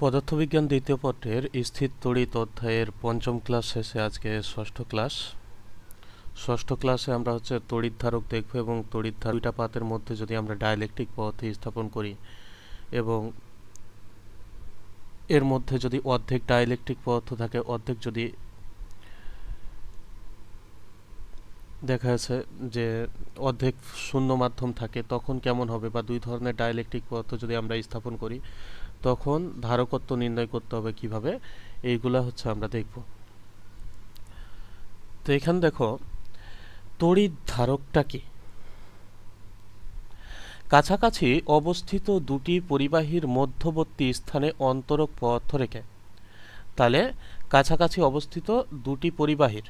পদার্থবিজ্ঞান দ্বিতীয় পত্রের স্থির তড়িৎ অধ্যায়ের পঞ্চম ক্লাস শেষে আজকে ষষ্ঠ ক্লাসে আমরা তড়িৎ ধারক দেখব এবং তড়িৎ ধারক দুইটা পাতের মধ্যে যদি আমরা ডাইলেকট্রিক পদ্ধতি স্থাপন করি এবং এর মধ্যে যদি অর্ধেক ডাইলেকট্রিক পদার্থ থাকে, অর্ধেক যদি দেখা যাচ্ছে যে অর্ধেক শূন্য মাধ্যম থাকে, তখন কেমন হবে, বা দুই ধরনের ডাইলেকট্রিক পদার্থ যদি আমরা স্থাপন করি তখন ধারকত্ব নির্ণয় করতে হবে কিভাবে, এইগুলা আমরা দেখব। তো এখানে দেখো তড়িৎ ধারকটা কি। কাছাকাছি অবস্থিত দুটি পরিবাহীর মধ্যবর্তী স্থানে অন্তরক পদার্থ রেখে, তাহলে কাছাকাছি অবস্থিত দুটি পরিবাহীর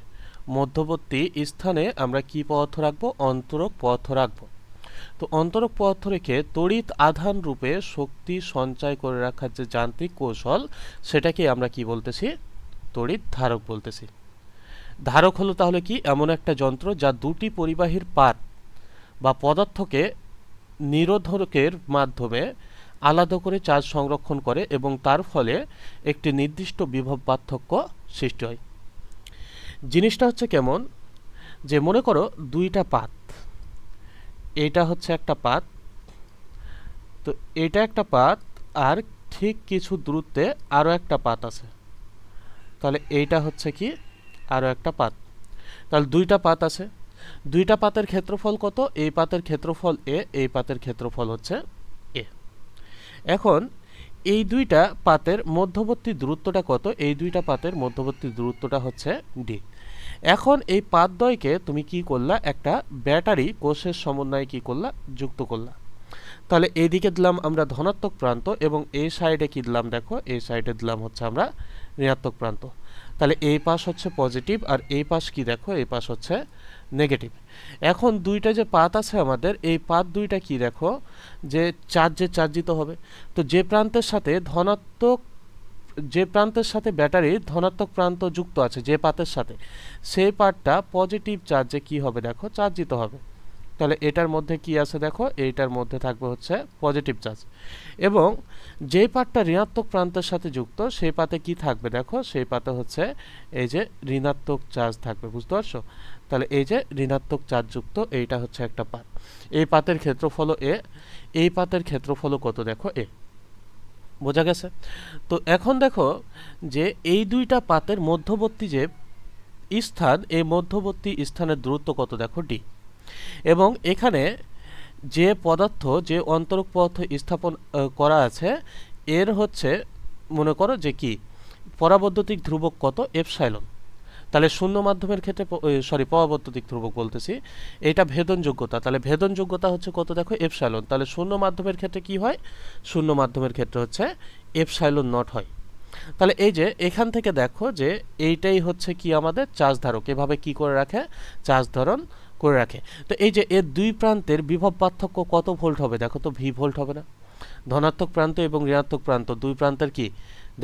মধ্যবর্তী স্থানে আমরা কি পদার্থ রাখবো? অন্তরক পদার্থ রাখবো। তো অন্তরক পদার্থ রেখে তড়িৎ আধান রূপে শক্তি সঞ্চয় করে রাখার যে যান্ত্রিক কৌশল, সেটাকে আমরা কি বলতেছি? তড়িৎ ধারক বলতেছি। ধারক হলো তাহলে কি? এমন একটা যন্ত্র যা দুটি পরিবাহীর পাত বা পদার্থকে নিরোধকের মাধ্যমে আলাদা করে চার্জ সংরক্ষণ করে এবং তার ফলে একটি নির্দিষ্ট বিভব পার্থক্য সৃষ্টি হয়। জিনিসটা কেমন, যে মনে করো দুইটা পাত, এইটা একটা পাত, তো এটা একটা পাত আর ঠিক কিছু দূরত্বে আরো একটা পাত আছে, তাহলে এইটা কি আরো একটা পাত। তাহলে দুইটা পাত আছে, দুইটা পাতের ক্ষেত্রফল কত? এই পাতের ক্ষেত্রফল এ, এই পাতের ক্ষেত্রফল এ। এখন এই দুইটা পাতের মধ্যবর্তী দূরত্বটা কত? এই দুইটা পাতের মধ্যবর্তী দূরত্বটা ডি। এখন এই পাতদ্বয়কে তুমি কি করলা? একটা ব্যাটারি কোষের সমন্বয়ে কি করলা? যুক্ত করলা। তাহলে এইদিকে দিলাম আমরা ধনাত্মক প্রান্ত এবং এই সাইডে কি দিলাম? দেখো এই সাইডে দিলাম আমরা ঋণাত্মক প্রান্ত। তাহলে এই পাশ পজিটিভ আর এই পাশ কি? দেখো এই পাশ নেগেটিভ। এখন দুইটা যে পাত আছে আমাদের, এই পাত দুইটা কি? দেখো যে চার্জে চার্জিত হবে। তো যে প্রান্তের সাথে ব্যাটারির ধনাত্মক প্রান্ত যুক্ত আছে, যে পাতের সাথে, সেই পাতটা পজিটিভ চার্জে কি হবে? দেখো চার্জিত হবে। তাহলে এটার মধ্যে কি আছে? দেখো এইটার মধ্যে থাকবে পজিটিভ চার্জ, এবং যে পাতটা ঋণাত্মক প্রান্তের সাথে যুক্ত, সেই পাতে কি থাকবে? দেখো সেই পাতে এই যে ঋণাত্মক চার্জ থাকবে। বুঝতে পারছো? তাহলে এই যে ঋণাত্মক চার্জ যুক্ত এইটা একটা পাত। এই পাতের ক্ষেত্রফল এ, এই পাতের ক্ষেত্রফল কত? দেখো এ। বোঝা গেছে? তো এখন দেখো যে এই দুইটা পাতের মধ্যবর্তী যে স্থান, এই মধ্যবর্তী স্থানের দূরত্ব কত? দেখো ডি। এবং এখানে যে পদার্থ, যে অন্তরক পদার্থ স্থাপন করা আছে, এর মনে করো যে কি পরাবৈদ্যুতিক ধ্রুবক কত? এপসাইলন। তাহলে শূন্য মাধ্যমের ক্ষেত্রে পরাবৈদ্যুতিক ধ্রুবক বলতেছি, এটা ভেদন যোগ্যতা। তাহলে ভেদন যোগ্যতা কত? দেখো এপসাইলন। তাহলে শূন্য মাধ্যমের ক্ষেত্রে কি হয়? শূন্য মাধ্যমের ক্ষেত্রে এপসাইলন নট হয়। তাহলে এই যে এখান থেকে দেখো যে এইটাই কি আমাদের চার্জ ধারক, এভাবে কি করে রাখে? চার্জ ধারণ করে রাখে। তো এই যে এর দুই প্রান্তের বিভব পার্থক্য কত ভোল্ট হবে? দেখো তো ভি ভোল্ট হবে না? ধনাত্মক প্রান্ত এবং ঋণাত্মক প্রান্ত দুই প্রান্তের কি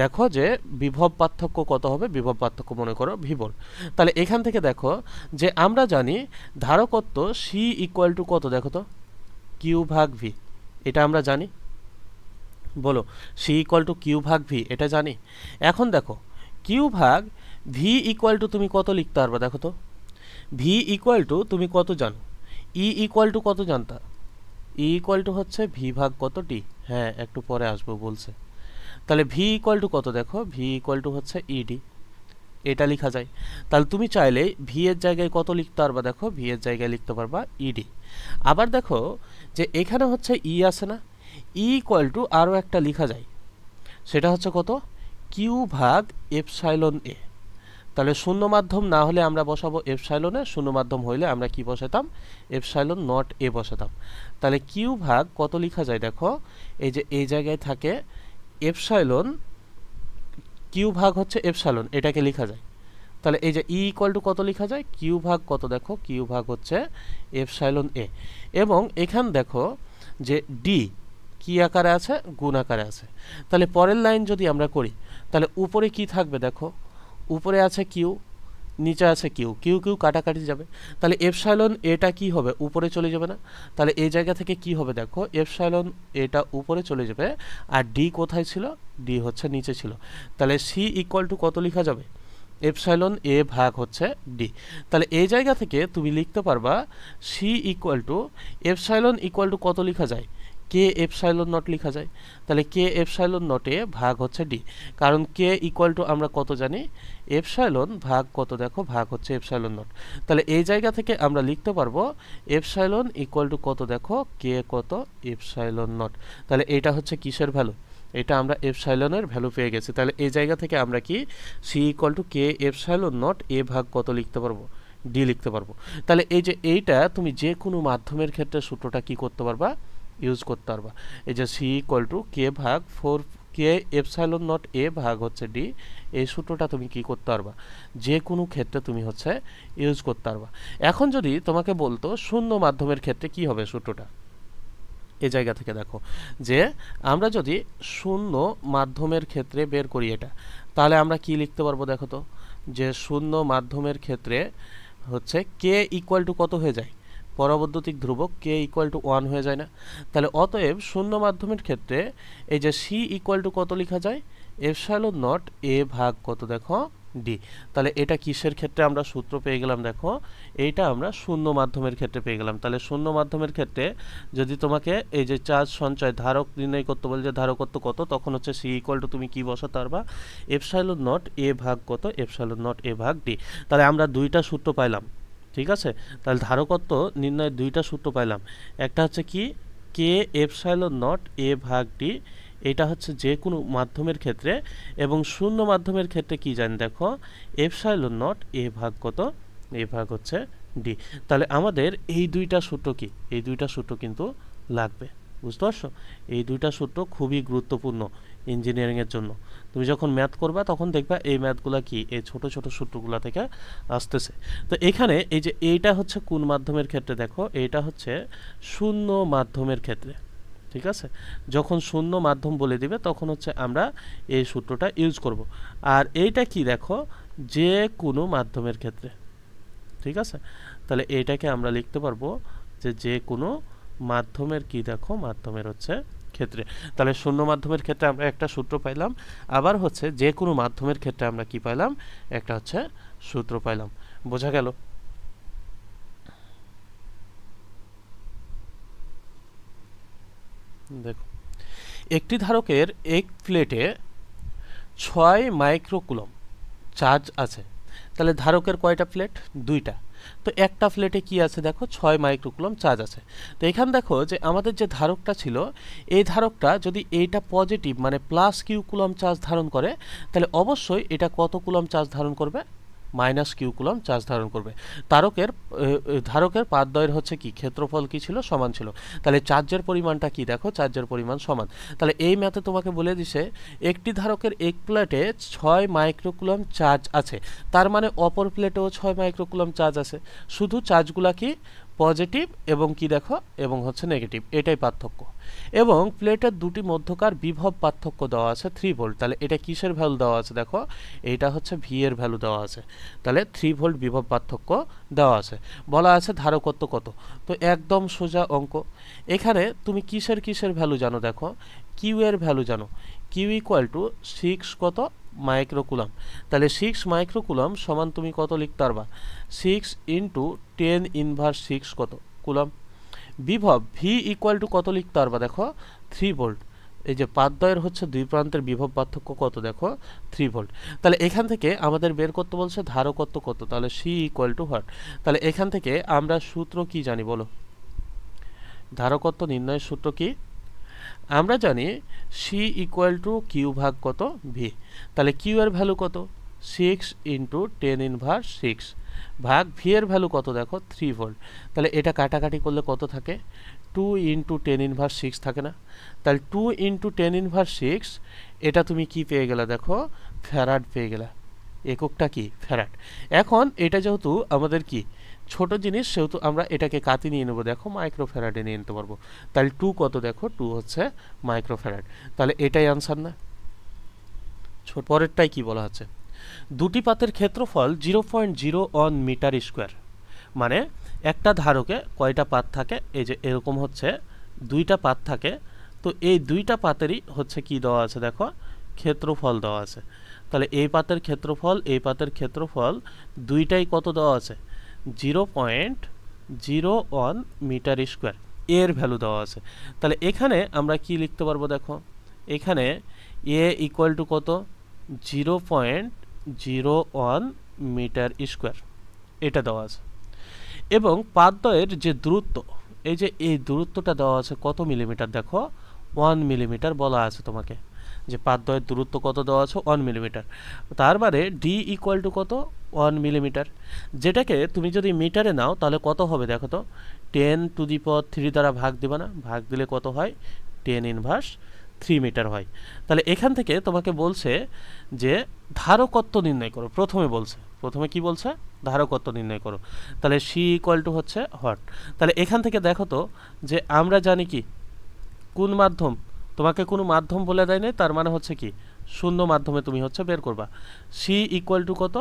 দেখো যে বিভব পার্থক্য কত হবে? বিভব পার্থক্য মনে করো ভি ভোল্ট। তাহলে এখান থেকে দেখো যে আমরা জানি ধারকত্ব সি ইকুয়াল টু কত? দেখো তো কিউ ভাগ ভি, এটা আমরা জানি। বলো, সি ইকুয়াল টু কিউ ভাগ ভি, এটা জানি। এখন দেখো কিউ ভাগ ভি ইকুয়াল টু তুমি কত লিখতে পারবা? দেখো তো ভি ইকুয়াল টু তুমি কত জানো? ই ইকুয়াল টু কত জানতা? ই ইকুয়াল টু ভি ভাগ কত? টি। হ্যাঁ, একটু পরে আসবো বলছে। তাহলে ভি ইকুয়াল টু কত? দেখো ভি ইকুয়াল টু ইডি, এটা লেখা যায়। তাহলে তুমি চাইলে ভি এর জায়গায় কত লিখতে পারবা? দেখো ভি এর জায়গায় লিখতে পারবা ইডি। আবার দেখো যে এখানে ই আছে না? ই ইকুয়াল টু আরও একটা লেখা যায়, সেটা কত? কিউ ভাগ এপসাইলন এ। তাহলে শূন্য মাধ্যম না হলে আমরা বসাবো এপসাইলনে, শূন্য মাধ্যম হইলে আমরা কি বসাতাম? এপসাইলন নট এ বসাতাম। তাহলে কিউ ভাগ কত লেখা যায়? দেখো এই যে এই জায়গায় থাকে এপসাইলন, কিউ ভাগ এপসাইলন, এটাকে লেখা যায়। তাহলে এই যে ই ইকুয়াল টু কত লেখা যায়? কিউ ভাগ কত? দেখো কিউ ভাগ এপসাইলন এ। এবং এখান দেখো যে ডি কি আকারে আছে? গুণ আকারে আছে। তাহলে পরের লাইন যদি আমরা করি, তাহলে উপরে কি থাকবে? দেখো উপরে আছে কিউ, নিচে আছে কিউ, কিউ কিউ কাটাকাটি যাবে, তাহলে এপসাইলন এটা কি হবে, উপরে চলে যাবে না? তাহলে এই জায়গা থেকে কি হবে দেখো, এপসাইলন এটা উপরে চলে যাবে, আর ডি কোথায় ছিল, ডি হচ্ছে নিচে ছিল। তাহলে সি ইকুয়াল টু কত লেখা যাবে, এপসাইলন এ ভাগ হচ্ছে ডি। তাহলে এই জায়গা থেকে তুমি লিখতে পারবা C equal to epsilon equal to কত লেখা যায়, কে এপসাইলন নট লেখা যায়। তাহলে কে এপসাইলন নটে ভাগ হচ্ছে ডি, কারণ কে ইকুয়াল টু আমরা কত জানি, এপসাইলন ভাগ কত দেখো, ভাগ হচ্ছে এপসাইলন নট। তাহলে এই জায়গা থেকে আমরা লিখতে পারবো এপসাইলন ইকুয়াল টু কত দেখো, কে কত এপসাইলন নট। তাহলে এটা হচ্ছে কিসের ভ্যালু, এটা আমরা এপসাইলনের ভ্যালু পেয়ে গেছি। তাহলে এই জায়গা থেকে আমরা কি C equal to K epsilon naught A ভাগ কত লিখতে পারবো, ডি লিখতে পারবো। তাহলে এই যে এইটা তুমি যে কোনো মাধ্যমের ক্ষেত্রে সূত্রটা কি করতে পারবা, ইউজ করতে পারবা। এই যে সি ইকুয়াল টু কে ভাগ 4 কে এপসাইলন নট এ ভাগ হচ্ছে ডি, এই সূত্রটা তুমি কি করতে পারবা, যে কোনো ক্ষেত্রে তুমি হচ্ছে ইউজ করতে পারবা। এখন যদি তোমাকে বলতো শূন্য মাধ্যমের ক্ষেত্রে কি হবে সূত্রটা, এই জায়গা থেকে দেখো যে আমরা যদি শূন্য মাধ্যমের ক্ষেত্রে বের করি এটা, তাহলে আমরা কি লিখতে পারবো দেখো তো, যে শূন্য মাধ্যমের ক্ষেত্রে হচ্ছে কে ইকুয়াল টু কত হয়ে যায়, পরবৈদ্যুতিক ধ্রুবক কে ইকুয়াল টু 1 হয়ে যায় না? তাহলে অতএব শূন্য মাধ্যমের ক্ষেত্রে এই যে সি ইকুয়াল টু কত লেখা যায়, এপসাইলন নট এ ভাগ কত দেখো ডি। তাহলে এটা কিসের ক্ষেত্রে আমরা সূত্র পেয়ে গেলাম দেখো, এইটা আমরা শূন্য মাধ্যমের ক্ষেত্রে পেয়ে গেলাম। তাহলে শূন্য মাধ্যমের ক্ষেত্রে যদি তোমাকে এই যে চার্জ সঞ্চয় ধারক নির্ণয় করতে বলে, যে ধারকত্ব কত, তখন হচ্ছে সি ইকুয়াল টু তুমি কি বসাতে পারবা, এপসাইলন নট এ ভাগ কত, এপসাইলন নট এ ভাগ ডি। তাহলে আমরা দুইটা সূত্র পাইলাম, ঠিক আছে? তাহলে ধারকত্ব নির্ণয়ের দুইটা সূত্র পাইলাম, একটা হচ্ছে কি কে এপসাইলন নট এ ভাগ ডি, এটা হচ্ছে যে কোনো মাধ্যমের ক্ষেত্রে, এবং শূন্য মাধ্যমের ক্ষেত্রে কি জানি দেখো, এপসাইলন নট এ ভাগ কত, এ ভাগ হচ্ছে ডি। তাহলে আমাদের এই দুইটা সূত্র কি, এই দুইটা সূত্র কিন্তু লাগবে, বুঝতে পারছো? এই দুইটা সূত্র খুবই গুরুত্বপূর্ণ ইঞ্জিনিয়ারিংয়ের জন্য। তুমি যখন ম্যাথ করবা তখন দেখবা এই ম্যাথগুলো কি এই ছোট ছোট সূত্রগুলো থেকে আসতেছে। তো এখানে এই যে এইটা হচ্ছে কোন মাধ্যমের ক্ষেত্রে দেখো, এইটা হচ্ছে শূন্য মাধ্যমের ক্ষেত্রে, ঠিক আছে? যখন শূন্য মাধ্যম বলে দিবে তখন হচ্ছে আমরা এই সূত্রটা ইউজ করব। আর এইটা কি দেখো, যে কোনো মাধ্যমের ক্ষেত্রে, ঠিক আছে? তাহলে এইটাকে আমরা লিখতে পারবো যে যে কোনো মাধ্যমের কি দেখো, মাধ্যমের হচ্ছে ক্ষেত্রে। তাহলে শূন্য মাধ্যমের ক্ষেত্রে আমরা একটা সূত্র পাইলাম, আবার হচ্ছে যে কোনো মাধ্যমের ক্ষেত্রে আমরা কি পাইলাম, একটা হচ্ছে সূত্র পাইলাম। বোঝা গেল? দেখো, একটি ধারকের এক প্লেটে 6 মাইক্রোকুলম চার্জ আছে। তাহলে ধারকের কয়টা প্লেট, দুইটা। তো একটা প্লেটে কি আছে দেখো, 6 মাইক্রোকুলম চার্জ আছে। তো এখানে দেখো যে আমাদের যে ধারকটা ছিল, এই ধারকটা যদি এইটা পজিটিভ মানে প্লাস কিউ কুলম চার্জ ধারণ করে, তাহলে অবশ্যই এটা কত কুলম চার্জ ধারণ করবে, মাইনাস কিউ কুলম চার্জ ধারণ করবে। ধারকের পাতদ্বয়ের হচ্ছে কি ক্ষেত্রফল কি ছিল, সমান ছিল। তাহলে চার্জের পরিমাণটা কি দেখো, চার্জের পরিমাণ সমান। তাহলে এই ম্যাথে তোমাকে বলে দিছে একটি ধারকের এক প্লেটে 6 মাইক্রোকুলম চার্জ আছে, তার মানে অপর প্লেটেও 6 মাইক্রোকুলম চার্জ আছে। শুধু চার্জগুলা কি পজিটিভ এবং কি দেখো, এবং হচ্ছে নেগেটিভ, এটাই পার্থক্য। এবং প্লেটের দুটি মধ্যকার বিভব পার্থক্য দেওয়া আছে 3 ভোল্ট। তাহলে এটা কিসের ভ্যালু দেওয়া আছে দেখো, এইটা হচ্ছে ভি এর ভ্যালু দেওয়া আছে। তাহলে 3 ভোল্ট বিভব পার্থক্য দেওয়া আছে। বলা আছে ধারকত্ব কত, তো একদম সোজা অঙ্ক। এখানে তুমি কিসের কিসের ভ্যালু জানো দেখো, কিউ এর ভ্যালু জানো, কিউ ইকুয়াল টু 6 কত মাইক্রোকুলম। তাহলে 6 মাইক্রোকুলম সমান তুমি কত লিখতে পারবা, 6 ইন্টু 10 ইনভার্স 6 কত কুলম। বিভব ভি ইকুয়াল টু কত লিখতে পারবা দেখো, 3 ভোল্ট। এই যে পাতদ্বয়ের হচ্ছে দুই প্রান্তের বিভব পার্থক্য কত দেখো, 3 ভোল্ট। তাহলে এখান থেকে আমাদের বের করতে বলছে ধারকত্ব কত, তাহলে সি ইকুয়াল টু হোয়াট। তাহলে এখান থেকে আমরা সূত্র কি জানি বলো, ধারকত্ব নির্ণয়ের সূত্র কি, আমরা জানি সি ইকুয়াল টু কিউ ভাগ কত ভি। তাহলে কিউ এর ভ্যালু কত, 6 ইন্টু 10 ইনভার্স 6 ভাগ ভি এর ভ্যালু কত দেখো, 3 ভোল্ট। তাহলে এটা কাটাকাটি করলে কত থাকে, 2 ইন্টু 10 ইনভার্স 6 থাকে না? তাহলে 2 ইন্টু 10 ইনভার্স 6, এটা তুমি কি পেয়ে গেলে দেখো, ফ্যারাড পেয়ে গেলে। এককটা কি, ফ্যারাড। এখন এটা যেহেতু আমাদের কি ছোট জিনিস, সেহেতু আমরা এটাকে কাটি নিয়ে নেবো দেখো, মাইক্রোফ্যারাডে নিয়ে নিতে পারবো। তাহলে 2 কত দেখো, 2 হচ্ছে মাইক্রোফ্যারাড। তাহলে এটাই আনসার না? পরেরটাই কি বলা হচ্ছে, দুটি পাতের ক্ষেত্রফল 0.01 মিটার স্কোয়ার, মানে একটা ধারকে কয়টা পাত থাকে, এই যে এরকম হচ্ছে দুইটা পাত থাকে, তো এই দুইটা পাতেরই হচ্ছে কি দেওয়া আছে দেখো, ক্ষেত্রফল দেওয়া আছে। তাহলে এই পাতের ক্ষেত্রফল, এই পাতের ক্ষেত্রফল দুইটাই কত দেওয়া আছে, 0.01 মিটার স্কোয়ার এর ভ্যালু দেওয়া আছে। তাহলে এখানে আমরা কি লিখতে পারবো দেখো, এখানে এ ইকুয়াল টু কত, 0.01 মিটার স্কোয়ার এটা দেওয়া আছে। এবং পাতদ্বয়ের যে দূরত্ব, এই যে এই দূরত্বটা দেওয়া আছে কত মিলিমিটার দেখো, 1 মিলিমিটার বলা আছে তোমাকে, যে পাতদ্বয়ের দূরত্ব কত দেওয়া আছে, 1 মিলিমিটার। তার মানে ডি ইকুয়াল টু কত, 1 মিলিমিটার, যেটাকে তুমি যদি মিটারে নাও তাহলে কত হবে দেখো তো, 10⁻³ দ্বারা ভাগ দিবা না, ভাগ দিলে কত হয়, 10⁻³ মিটার হয়। তাহলে এখান থেকে তোমাকে বলছে যে ধারকত্ব নির্ণয় করো, প্রথমে কি বলছে, ধারকত্ব নির্ণয় করো। তাহলে সি ইকুয়াল টু হচ্ছে হট। তাহলে এখান থেকে দেখো তো যে আমরা জানি কি, কোন মাধ্যম, তোমাকে কোনো মাধ্যম বলে দেয় নাই, তার মানে হচ্ছে কি শূন্য মাধ্যমে তুমি হচ্ছে বের করবা। সি ইকুয়াল টু কত,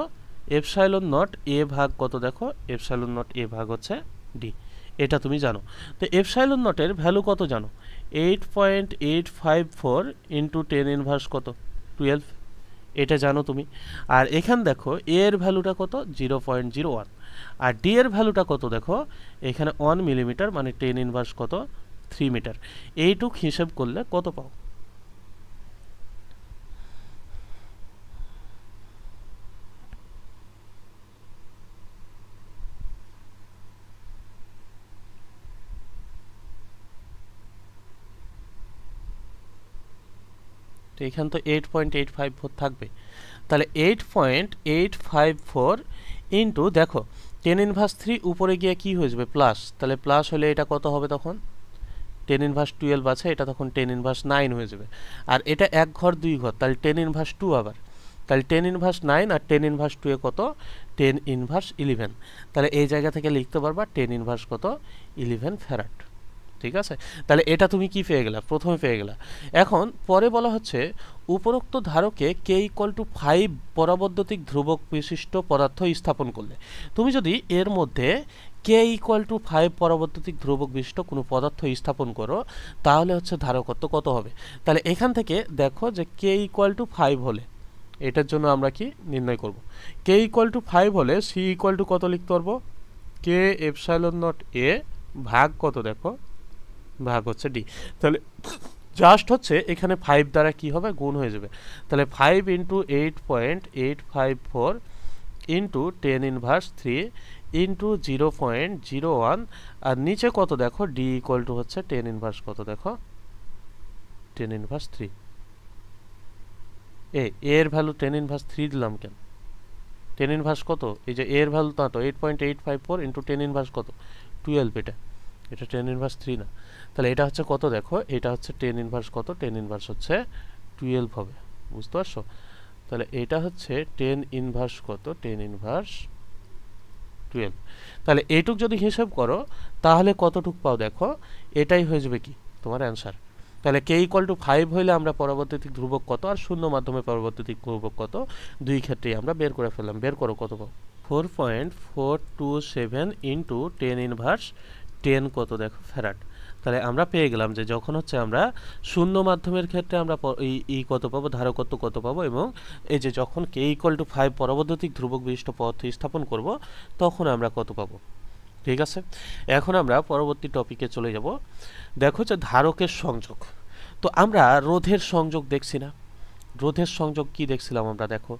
এপসাইলন নট এ ভাগ কত দেখো, এপসাইলন নট এ ভাগ হচ্ছে ডি, এটা তুমি জানো। তো এপসাইলন নটের ভ্যালু কত জানো, 8.854 ইন্টু 10⁻, কত 12, এটা জানো তুমি। আর এখান দেখো এ এর ভ্যালুটা কত, 0.01, আর ডি এর ভ্যালুটা কত দেখো, এখানে 1 মিলিমিটার, মানে 10⁻, কত 3 মিটার। এইটুক হিসেব করলে কত পাও, তো এখানে তো 8.854 থাকবে। তাহলে 8.854 ইন্টু দেখো 10⁻³ উপরে গিয়ে কি হয়ে যাবে, প্লাস, তাহলে প্লাস হলে এটা কত হবে তখন, 10⁻12 আছে, এটা তখন 10⁻9 হয়ে যাবে। আর এটা এক ঘর দুই ঘর, তাহলে 10⁻2 আবার, তাহলে 10⁻9 আর 10⁻2 এ কত, 10⁻11। তাহলে এই জায়গা থেকে লিখতে পারবা 10⁻, কত 11 ফ্যারাড। ঠিক আছে, তাহলে এটা তুমি কি পেয়ে গেলা, প্রথমে পেয়ে গেলা। এখন পরে বলা হচ্ছে উপরোক্ত ধারকে কে ইকুয়াল টু 5 পরাবৈদ্যুতিক ধ্রুবক বিশিষ্ট পদার্থ স্থাপন করলে, তুমি যদি এর মধ্যে কে ইকুয়াল টু 5 পরাবৈদ্যুতিক ধ্রুবক বিশিষ্ট কোনো পদার্থ স্থাপন করো, তাহলে হচ্ছে ধারকত্ব কত হবে। তাহলে এখান থেকে দেখো যে কে ইকুয়াল টু 5 হলে এটার জন্য আমরা কি নির্ণয় করব, কে ইকুয়াল টু 5 হলে সি ইকুয়াল টু কত লিখতে পারবো, কে এপসাইলন নট এ ভাগ কত দেখো, ভাগ হচ্ছে ডি। তাহলে জাস্ট হচ্ছে এখানে 5 দ্বারা কি হবে, গুণ হয়ে যাবে। তাহলে 5 ইন্টু 8.854 ইন্টু 10⁻³ ইন্টু 0.01, আর নিচে কত দেখো, ডি ইকুয়াল টু হচ্ছে 10⁻, কত দেখো 10⁻3। এর ভ্যালু 10⁻3 দিলাম কেন, 10⁻, কত, এই যে এর ভ্যালু তো 8.854 ইন্টু 10⁻, কত 12, এটা 10⁻3 না। তাহলে এটা হচ্ছে কত দেখো, এটা হচ্ছে 10⁻, কত 10⁻, হচ্ছে 12 হবে, বুঝতে পারছো। তাহলে এটা হচ্ছে 10⁻, কত 10⁻12। তাহলে এইটুক যদি হিসাব করো তাহলে কতটুক পাও দেখো, এটাই হয়ে যাবে কি তোমার অ্যান্সার। তাহলে কে ইকুয়াল টু 5 হইলে আমরা পরাবৈদ্যুতিক ধ্রুবক কত আর শূন্য মাধ্যমে পরাবৈদ্যুতিক ধ্রুবক কত, দুই ক্ষেত্রেই আমরা বের করে ফেললাম। বের করো কত পাও, 4.427 ইন্টু 10⁻10, কত দেখো ফ্যারাড। তাহলে আমরা পেয়ে গেলাম যে যখন হচ্ছে আমরা শূন্য মাধ্যমের ক্ষেত্রে আমরা কত পাবো, ধারকত্ব কত পাবো, এবং এই যে যখন কে ইকুয়াল টু 5 পরাবৈদ্যুতিক ধ্রুবক বিশিষ্ট পদার্থ স্থাপন করব তখন আমরা কত পাবো। ঠিক আছে, এখন আমরা পরবর্তী টপিকে চলে যাব। দেখো যে ধারকের সংযোগ, তো আমরা রোধের সংযোগ দেখছি না, রোধের সংযোগ কি দেখছিলাম আমরা, দেখো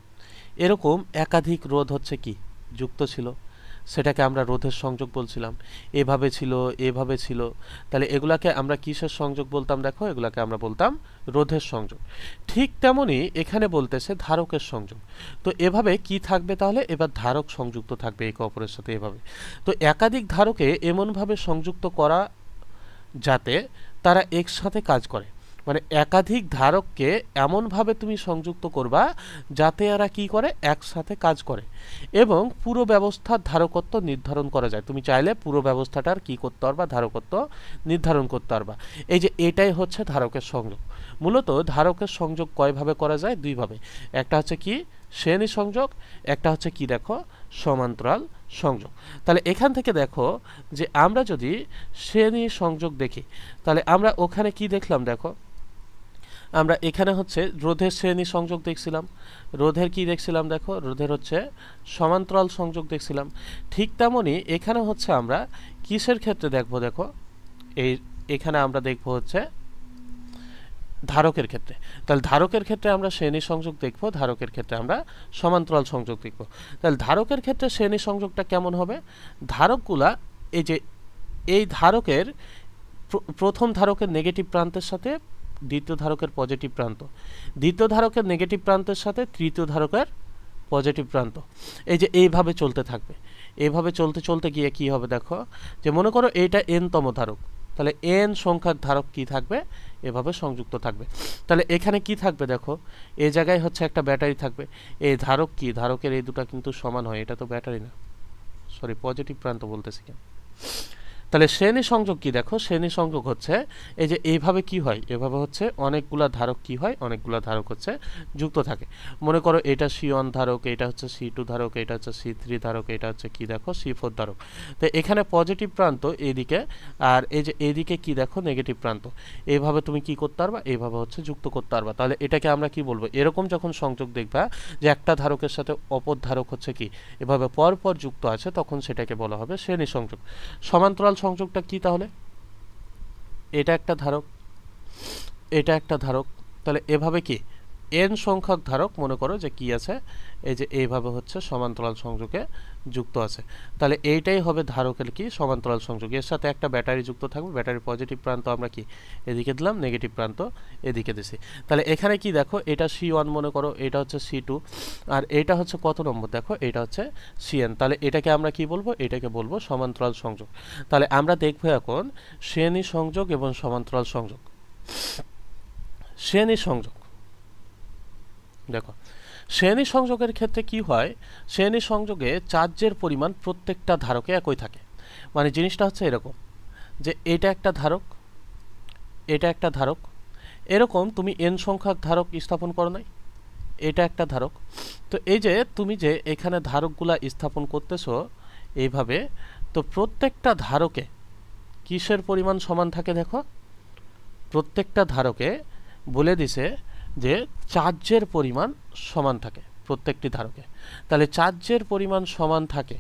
এরকম একাধিক রোধ হচ্ছে কি যুক্ত ছিল, সেটাকে আমরা রোধের সংযোগ বলছিলাম। এভাবে ছিল, এভাবে ছিল, তাহলে এগুলাকে আমরা কিসের সংযোগ বলতাম, দেখো এগুলাকে আমরা বলতাম রোধের সংযোগ। ঠিক তেমনি এখানে বলতেছে ধারকের সংযোগ। তো এভাবে কি থাকবে তাহলে, এবার ধারক সংযুক্ত থাকবে একে অপরের সাথে এভাবে। তো একাধিক ধারকে এমনভাবে সংযুক্ত করা যাতে তারা একসাথে কাজ করে, মানে একাধিক ধারককে এমনভাবে তুমি সংযুক্ত করবা যাতে এরা কি করে, একসাথে কাজ করে এবং পুরো ব্যবস্থার ধারকত্ব নির্ধারণ করা যায়। তুমি চাইলে পুরো ব্যবস্থাটার কি করতে পারবা, ধারকত্ব নির্ধারণ করতে পারবা। এই যে এটাই হচ্ছে ধারকের সংযোগ। মূলত ধারকের সংযোগ কয়ভাবে করা যায়? দুইভাবে। একটা হচ্ছে কি শ্রেণী সংযোগ, একটা হচ্ছে কি দেখো সমান্তরাল সংযোগ। তাহলে এখান থেকে দেখো যে আমরা যদি শ্রেণী সংযোগ দেখি তাহলে আমরা ওখানে কি দেখলাম, দেখো আমরা এখানে হচ্ছে রোধের শ্রেণী সংযোগ দেখছিলাম, রোধের কি দেখছিলাম, দেখো রোধের হচ্ছে সমান্তরাল সংযোগ দেখছিলাম। ঠিক তেমনই এখানে হচ্ছে আমরা কিসের ক্ষেত্রে দেখব, দেখো এখানে আমরা দেখব হচ্ছে ধারকের ক্ষেত্রে। তাহলে ধারকের ক্ষেত্রে আমরা শ্রেণী সংযোগ দেখব, ধারকের ক্ষেত্রে আমরা সমান্তরাল সংযোগ দেখব। তাহলে ধারকের ক্ষেত্রে শ্রেণী সংযোগটা কেমন হবে? ধারকগুলা এই যে এই ধারকের প্রথম ধারকের নেগেটিভ প্রান্তের সাথে দ্বিতীয় ধারকের পজিটিভ প্রান্ত, দ্বিতীয় ধারকের নেগেটিভ প্রান্তের সাথে তৃতীয় ধারকের পজিটিভ প্রান্ত, এই যে এইভাবে চলতে থাকবে। এইভাবে চলতে চলতে গিয়ে কি হবে, দেখো যে মনে করো এইটা এনতম ধারক, তাহলে এন সংখ্যার ধারক কি থাকবে, এভাবে সংযুক্ত থাকবে। তাহলে এখানে কি থাকবে, দেখো এই জায়গায় হচ্ছে একটা ব্যাটারি থাকবে। এই ধারক কি, ধারকের এই দুটো কিন্তু সমান হয়, এটা তো ব্যাটারি না, সরি পজিটিভ প্রান্ত বলতেছি কেন। তাহলে শ্রেণী সংযোগ কি, দেখো শ্রেণী সংযোগ হচ্ছে এই যে এইভাবে কি হয়, এভাবে হচ্ছে অনেকগুলা ধারক কি হয়, অনেকগুলা ধারক হচ্ছে যুক্ত থাকে। মনে করো এটা C1 ধারক, এটা হচ্ছে C2 ধারক, এটা হচ্ছে C3 ধারক, এটা হচ্ছে কি দেখো C4 ধারক। তো এখানে পজিটিভ প্রান্ত এইদিকে, আর এই যে এইদিকে কি দেখো নেগেটিভ প্রান্ত। এইভাবে তুমি কি করতে পারবা, এইভাবে হচ্ছে যুক্ত করতে পারবা। তাহলে এটাকে আমরা কি বলবো, এরকম যখন সংযোগ দেখবা যে একটা ধারকের সাথে অপর ধারক হচ্ছে কি এভাবে পরপর যুক্ত আছে, তখন সেটাকে বলা হবে শ্রেণী সংযোগ। সমান্তরাল সংযোগটা কি, তাহলে এটা একটা ধারক, এটা একটা ধারক, তাহলে এভাবে কি এন সংখ্যক ধারক মনে করো যে কি আছে, এই যে এইভাবে হচ্ছে সমান্তরাল সংযোগে যুক্ত আছে। তাহলে এইটাই হবে ধারকের কি সমান্তরাল সংযোগ। এর সাথে একটা ব্যাটারি যুক্ত থাকবে, ব্যাটারির পজিটিভ প্রান্ত আমরা কি এদিকে দিলাম, নেগেটিভ প্রান্ত এদিকে দিছি। তাহলে এখানে কি দেখো এটা C1 মনে করো, এটা হচ্ছে C2, আর এটা হচ্ছে কত নম্বর, দেখো এটা হচ্ছে Cn। তাহলে এটাকে আমরা কি বলবো, এটাকে বলবো সমান্তরাল সংযোগ। তাহলে আমরা দেখবো এখন শ্রেণী সংযোগ এবং সমান্তরাল সংযোগ। শ্রেণী সংযোগ দেখো, শ্রেণী সংযোগের ক্ষেত্রে কি হয়, শ্রেণী সংযোগে চার্জের পরিমাণ প্রত্যেকটা ধারকে একই থাকে। মানে জিনিসটা হচ্ছে এরকম যে এটা একটা ধারক, এটা একটা ধারক, এরকম তুমি n সংখ্যক ধারক স্থাপন করো নাই, এটা একটা ধারক। তো এই যে তুমি যে এখানে ধারকগুলা স্থাপন করতেছো এইভাবে, তো প্রত্যেকটা ধারকে কিসের পরিমাণ সমান থাকে, দেখো প্রত্যেকটা ধারকে বলে দিছে যে চার্জের পরিমাণ সমান থাকে প্রত্যেকটি ধারকে। তাহলে চার্জের পরিমাণ সমান থাকে,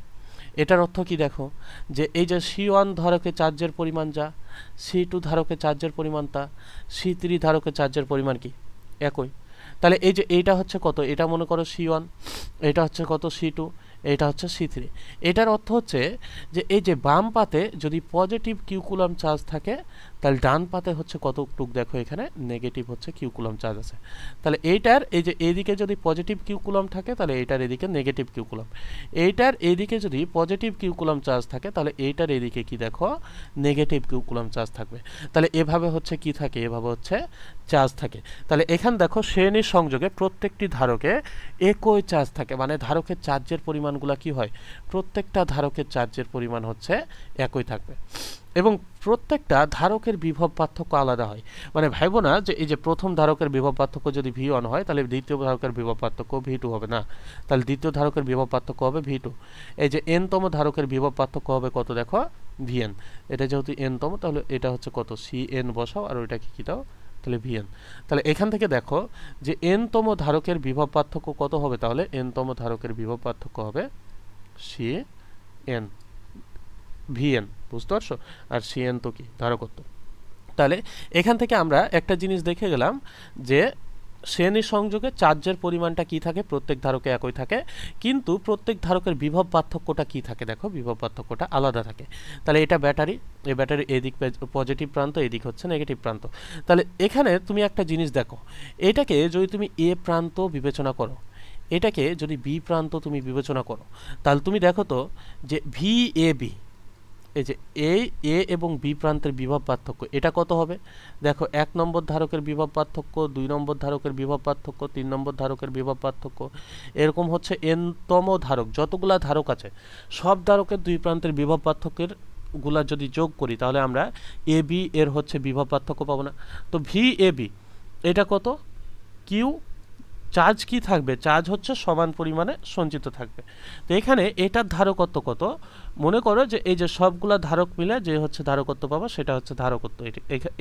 এটার অর্থ কি দেখো যে এই যে C1 ধারকে চার্জের পরিমাণ যা, C2 ধারকে চার্জের পরিমাণ তা, C3 ধারকে চার্জের পরিমাণ কি একই। তাহলে এই যে এইটা হচ্ছে কত, এটা মনে করো C1, এটা হচ্ছে কত C2, এটা হচ্ছে C3। এটার অর্থ হচ্ছে যে এই যে বাম পাতে যদি পজিটিভ কিউ কুলম চার্জ থাকে, তাহলে ডান পাতে হচ্ছে কতটুক দেখো এখানে নেগেটিভ হচ্ছে কিউ কুলম চার্জ আছে। তাহলে এইটার এই যে এইদিকে যদি পজিটিভ কিউ কুলম থাকে, তাহলে এইটার এদিকে নেগেটিভ কিউ কুলম। এইটার এইদিকে যদি পজিটিভ কিউ কুলম চার্জ থাকে, তাহলে এইটার এইদিকে কি দেখো নেগেটিভ কিউ কুলম চার্জ থাকবে। তাহলে এভাবে হচ্ছে কি থাকে, এভাবে হচ্ছে চার্জ থাকে। তাহলে এখানে দেখো শ্রেণী সংযোগে প্রত্যেকটি ধারকে একই চার্জ থাকে, মানে ধারকের চার্জের পরিমাণগুলো কি হয়, প্রত্যেকটা ধারকের চার্জের পরিমাণ হচ্ছে একই থাকবে এবং প্রত্যেকটা ধারকের বিভব পার্থক্য আলাদা হয়। মানে ভাইবো না যে এই যে প্রথম ধারকের বিভব পার্থক্য যদি V1 হয়, তাহলে দ্বিতীয় ধারকের বিভব পার্থক্য V2 হবে না, তাহলে দ্বিতীয় ধারকের বিভব পার্থক্য হবে V2। এই যে n-তম ধারকের বিভব পার্থক্য হবে কত, দেখো Vn। এটা যেহেতু n-তম, তাহলে এটা হচ্ছে কত Cn বসাও, আর ওইটাকে কি দাও, তাহলে Vn। তাহলে এখান থেকে দেখো যে n-তম ধারকের বিভব পার্থক্য কত হবে, তাহলে n-তম ধারকের বিভব পার্থক্য হবে Cn Vn, বুঝতে পারছো, আর Cn তো কি ধারকত্ব। তাহলে এখান থেকে আমরা একটা জিনিস দেখে গেলাম যে শ্রেণী সংযোগে চার্জের পরিমাণটা কি থাকে, প্রত্যেক ধারকে একই থাকে, কিন্তু প্রত্যেক ধারকের বিভব পার্থক্যটা কি থাকে, দেখো বিভব পার্থক্যটা আলাদা থাকে। তাহলে এটা ব্যাটারি, এই ব্যাটারি এদিক পজিটিভ প্রান্ত, এদিক হচ্ছে নেগেটিভ প্রান্ত। তাহলে এখানে তুমি একটা জিনিস দেখো, এটাকে যদি তুমি এ প্রান্ত বিবেচনা করো, এটাকে যদি বি প্রান্ত তুমি বিবেচনা করো, তাহলে তুমি দেখো তো যে VAB এই যে এ এবং বি প্রান্তের বিভব পার্থক্য এটা কত হবে দেখো 1 নম্বর ধারকের বিভব পার্থক্য, 2 নম্বর ধারকের বিভব পার্থক্য, 3 নম্বর ধারকের বিভব পার্থক্য, এরকম হচ্ছে n-তম ধারক যতগুলা ধারক আছে সব ধারকের দুই প্রান্তের বিভব পার্থক্যের গুলা যদি যোগ করি তাহলে আমরা এ বি এর হচ্ছে বিভব পার্থক্য পাবো না। তো ভি এ বি এটা কত, কিউ চার্জ কি থাকবে, চার্জ হচ্ছে সমান পরিমাণে সঞ্চিত থাকবে। তো এখানে এটার ধারকত্ব কত, মনে করো যে এই যে সবগুলা ধারক মিলে যে হচ্ছে ধারকত্ব পাবো সেটা হচ্ছে ধারকত্ব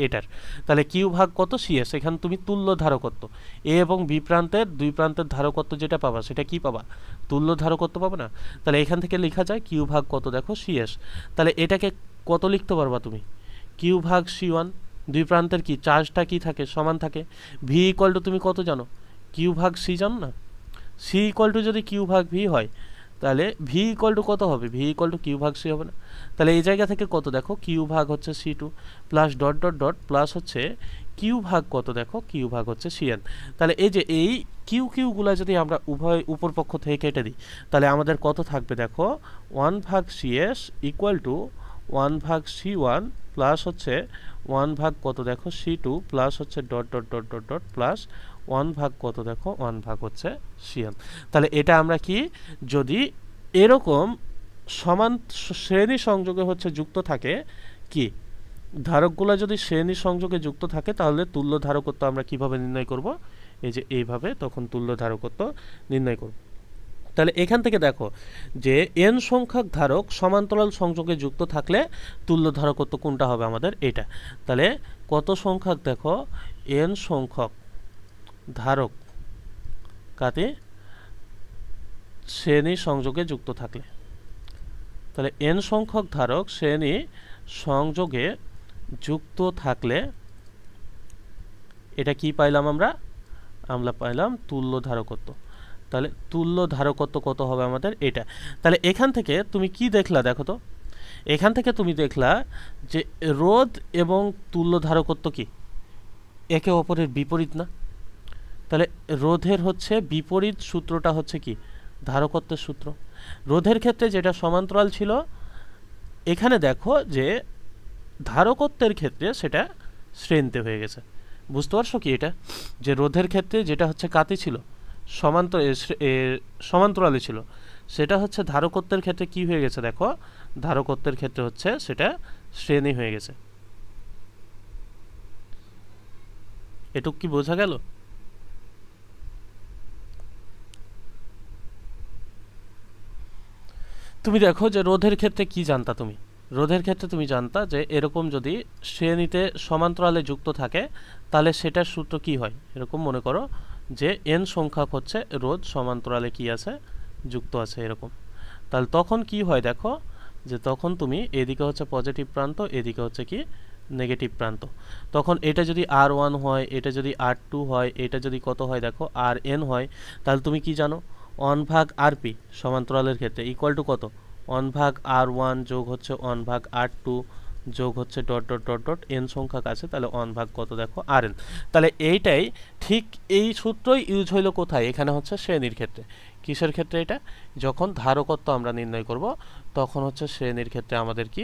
এটার, তাহলে কিউ ভাগ কত সিএস, এখানে তুমি তুল্য ধারকত্ব এ এবং বি প্রান্তের দুই প্রান্তের ধারকত্ব যেটা পাবা সেটা কি পাবা, তুল্য ধারকত্ব পাবে না। তাহলে এখান থেকে লেখা যায় কিউ ভাগ কত দেখো সিএস, তাহলে এটাকে কত লিখতে পারবা তুমি, কিউ ভাগ সি ওয়ান, দুই প্রান্তের কি চার্জটা কি থাকে সমান থাকে। ভি ইকুয়াল টু তুমি কত জানো, কিউ ভাগ সি জানো না, সি ইকুয়াল টু যদি কিউ ভাগ ভি হয় তাহলে ভি ইকুয়াল টু কত হবে, ভি ইকুয়াল টু কিউ ভাগ সি হবে না। তাহলে এই জায়গা থেকে কত দেখো কিউ ভাগ হচ্ছে C two plus dot dot dot plus হচ্ছে কিউ ভাগ কত দেখো কিউ ভাগ হচ্ছে সিএন। তাহলে এই যে এই কিউ কিউগুলা যদি আমরা উভয় উপর পক্ষ থেকে কেটে দিই তাহলে আমাদের কত থাকবে দেখো 1 ভাগ সিএস ইকুয়াল টু 1 ভাগ সি ওয়ান প্লাস হচ্ছে 1 ভাগ কত দেখো সি টু প্লাস হচ্ছে dot dot dot dot dot plus 1 ভাগ কত দেখো 1 ভাগ হচ্ছে সিএন। তাহলে এটা আমরা কি যদি এরকম সমান শ্রেণী সংযোগে হচ্ছে যুক্ত থাকে, কি ধারকগুলো যদি শ্রেণী সংযোগে যুক্ত থাকে তাহলে তুল্য ধারকত্ব আমরা কিভাবে নির্ণয় করব, এই যে এইভাবে তখন তুল্য ধারকত্ব নির্ণয় করব। তাহলে এখান থেকে দেখো যে n সংখ্যক ধারক সমান্তরাল সংযোগে যুক্ত থাকলে তুল্য ধারকত্ব কোনটা হবে আমাদের এটা। তাহলে কত সংখ্যক দেখো n সংখ্যক ধারক কাতে শ্রেণী সংযোগে যুক্ত থাকলে, তাহলে n সংখ্যক ধারক শ্রেণী সংযোগে যুক্ত থাকলে এটা কি পাইলাম আমরা পাইলাম তুল্য ধারকত্ব। তাহলে তুল্য ধারকত্ব কত হবে আমাদের এটা। তাহলে এখান থেকে তুমি কি দেখলা দেখো তো, এখান থেকে তুমি দেখলা যে রোধ এবং তুল্য ধারকত্ব কি একে অপরের বিপরীত না। তাহলে রোধের হচ্ছে বিপরীত সূত্রটা হচ্ছে কি ধারকত্বের সূত্র। রোধের ক্ষেত্রে যেটা সমান্তরাল ছিল এখানে দেখো যে ধারকত্বের ক্ষেত্রে সেটা শ্রেণীতে হয়ে গেছে। বুঝতে পারছো কি এটা, যে রোধের ক্ষেত্রে যেটা হচ্ছে কাতি ছিল সমান্তরালে ছিল সেটা হচ্ছে ধারকত্বের ক্ষেত্রে কি হয়ে গেছে দেখো, ধারকত্বের ক্ষেত্রে হচ্ছে সেটা শ্রেণী হয়ে গেছে। এটুক কি বোঝা গেল? তুমি দেখো যে রোধের ক্ষেত্রে কি জানতা, তুমি রোধের ক্ষেত্রে তুমি জানতা যে এরকম যদি শ্রেণীতে সমান্তরালে যুক্ত থাকে তাহলে সেটার সূত্র কি হয়, এরকম মনে করো যে n সংখ্যক হচ্ছে রোধ সমান্তরালে কি আছে যুক্ত আছে এরকম, তাহলে তখন কি হয় দেখো যে তখন তুমি এদিকে হচ্ছে পজিটিভ প্রান্ত এদিকে হচ্ছে কি নেগেটিভ প্রান্ত, তখন এটা যদি R1 হয় এটা যদি R2 হয় এটা যদি কত হয় দেখো Rn হয়, তাহলে তুমি কি জানো 1 ভাগ Rp সমান্তরালের ক্ষেত্রে ইকুয়াল টু কত 1 ভাগ R1 যোগ হচ্ছে 1 ভাগ R2 যোগ হচ্ছে dot dot dot dot n সংখ্যক আছে তাহলে 1 ভাগ কত দেখো Rn। তাহলে এইটাই ঠিক এই সূত্রই ইউজ হইল কোথায়, এখানে হচ্ছে শ্রেণীর ক্ষেত্রে। কিসের ক্ষেত্রে এটা, যখন ধারকত্ব আমরা নির্ণয় করব তখন হচ্ছে শ্রেণীর ক্ষেত্রে আমাদের কি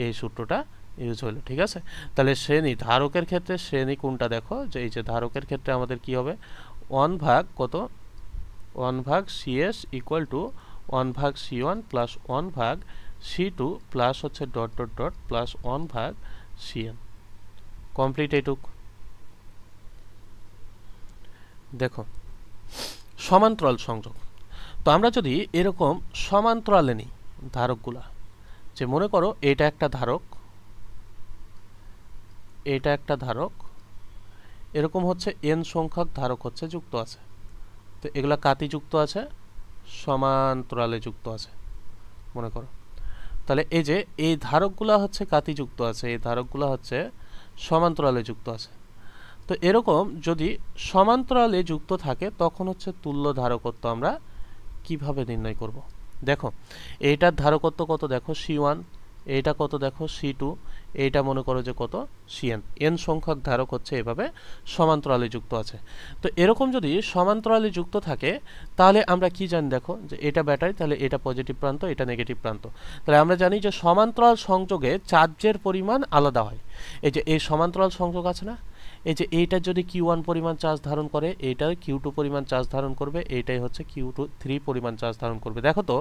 এই সূত্রটা ইউজ হইল। ঠিক আছে, তাহলে শ্রেণী ধারকের ক্ষেত্রে শ্রেণী কোনটা দেখো, যে এই যে ধারকের ক্ষেত্রে আমাদের কি হবে 1 ভাগ কত 1 ভাগ সিএস ইকুয়াল টু 1 ভাগ সি1 প্লাস 1 ভাগ সি2 প্লাস হচ্ছে ডট ডট ডট প্লাস 1 ভাগ সিএন। কমপ্লিট এইটুক। দেখো সমান্তরাল সংযোগ, তো আমরা যদি এরকম সমান্তরালে নিই ধারকগুলা, যে মনে করো এটা একটা ধারক এটা একটা ধারক এরকম হচ্ছে n সংখ্যক ধারক হচ্ছে যুক্ত আছে, তো এগুলা কাতি যুক্ত আছে সমান্তরালে যুক্ত আছে মনে করো। তাহলে এই যে এই ধারকগুলা হচ্ছে কাতি যুক্ত আছে, এই ধারকগুলা হচ্ছে সমান্তরালে যুক্ত আছে। তো এরকম যদি সমান্তরালে যুক্ত থাকে তখন হচ্ছে তুল্য ধারকত্ব আমরা কিভাবে নির্ণয় করব। দেখো এইটার ধারকত্ব কত দেখো C1, এইটা কত দেখো C2, এইটা মনে করো যে কত সিএন, এন সংখ্যক ধারক হচ্ছে এভাবে সমান্তরালে যুক্ত আছে। তো এরকম যদি সমান্তরালে যুক্ত থাকে তাহলে আমরা কি জানি দেখো, যে এটা ব্যাটারি, তাহলে এটা পজিটিভ প্রান্ত, এটা নেগেটিভ প্রান্ত। তাহলে আমরা জানি যে সমান্তরাল সংযোগে চার্জের পরিমাণ আলাদা হয়। এই যে এই সমান্তরাল সংযোগ আছে না, এই যে এইটা যদি Q1 পরিমাণ চার্জ ধারণ করে, এইটা Q2 পরিমাণ চার্জ ধারণ করবে, এইটাই হচ্ছে Q3 পরিমাণ চার্জ ধারণ করবে। দেখো তো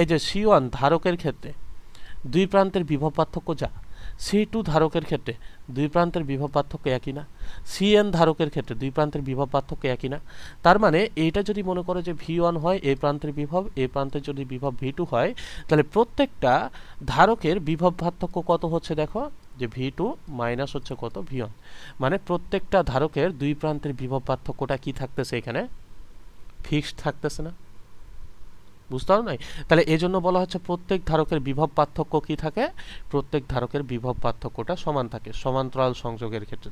এই যে C1 ধারকের ক্ষেত্রে দুই প্রান্তের বিভব পার্থক্য যা, C2 ধারকের ক্ষেত্রে দুই প্রান্তের বিভব পার্থক্য একই না, Cn ধারকের ক্ষেত্রে দুই প্রান্তের বিভব পার্থক্য একই না। তার মানে এইটা যদি মনে করো যে V1 হয় এই প্রান্তের বিভব, এই প্রান্তের যদি বিভব V2 হয়, তাহলে প্রত্যেকটা ধারকের বিভব পার্থক্য কত হচ্ছে দেখো, যে V2 মাইনাস হচ্ছে কত V1, মানে প্রত্যেকটা ধারকের দুই প্রান্তের বিভব পার্থক্যটা কি থাকতেছে এখানে, ফিক্সড থাকতেছে না, বুঝতে পারো নাই? তাহলে এই জন্য বলা হচ্ছে প্রত্যেক ধারকের বিভব পার্থক্য কি থাকে, প্রত্যেক ধারকের বিভব পার্থক্যটা সমান থাকে সমান্তরাল সংযোগের ক্ষেত্রে।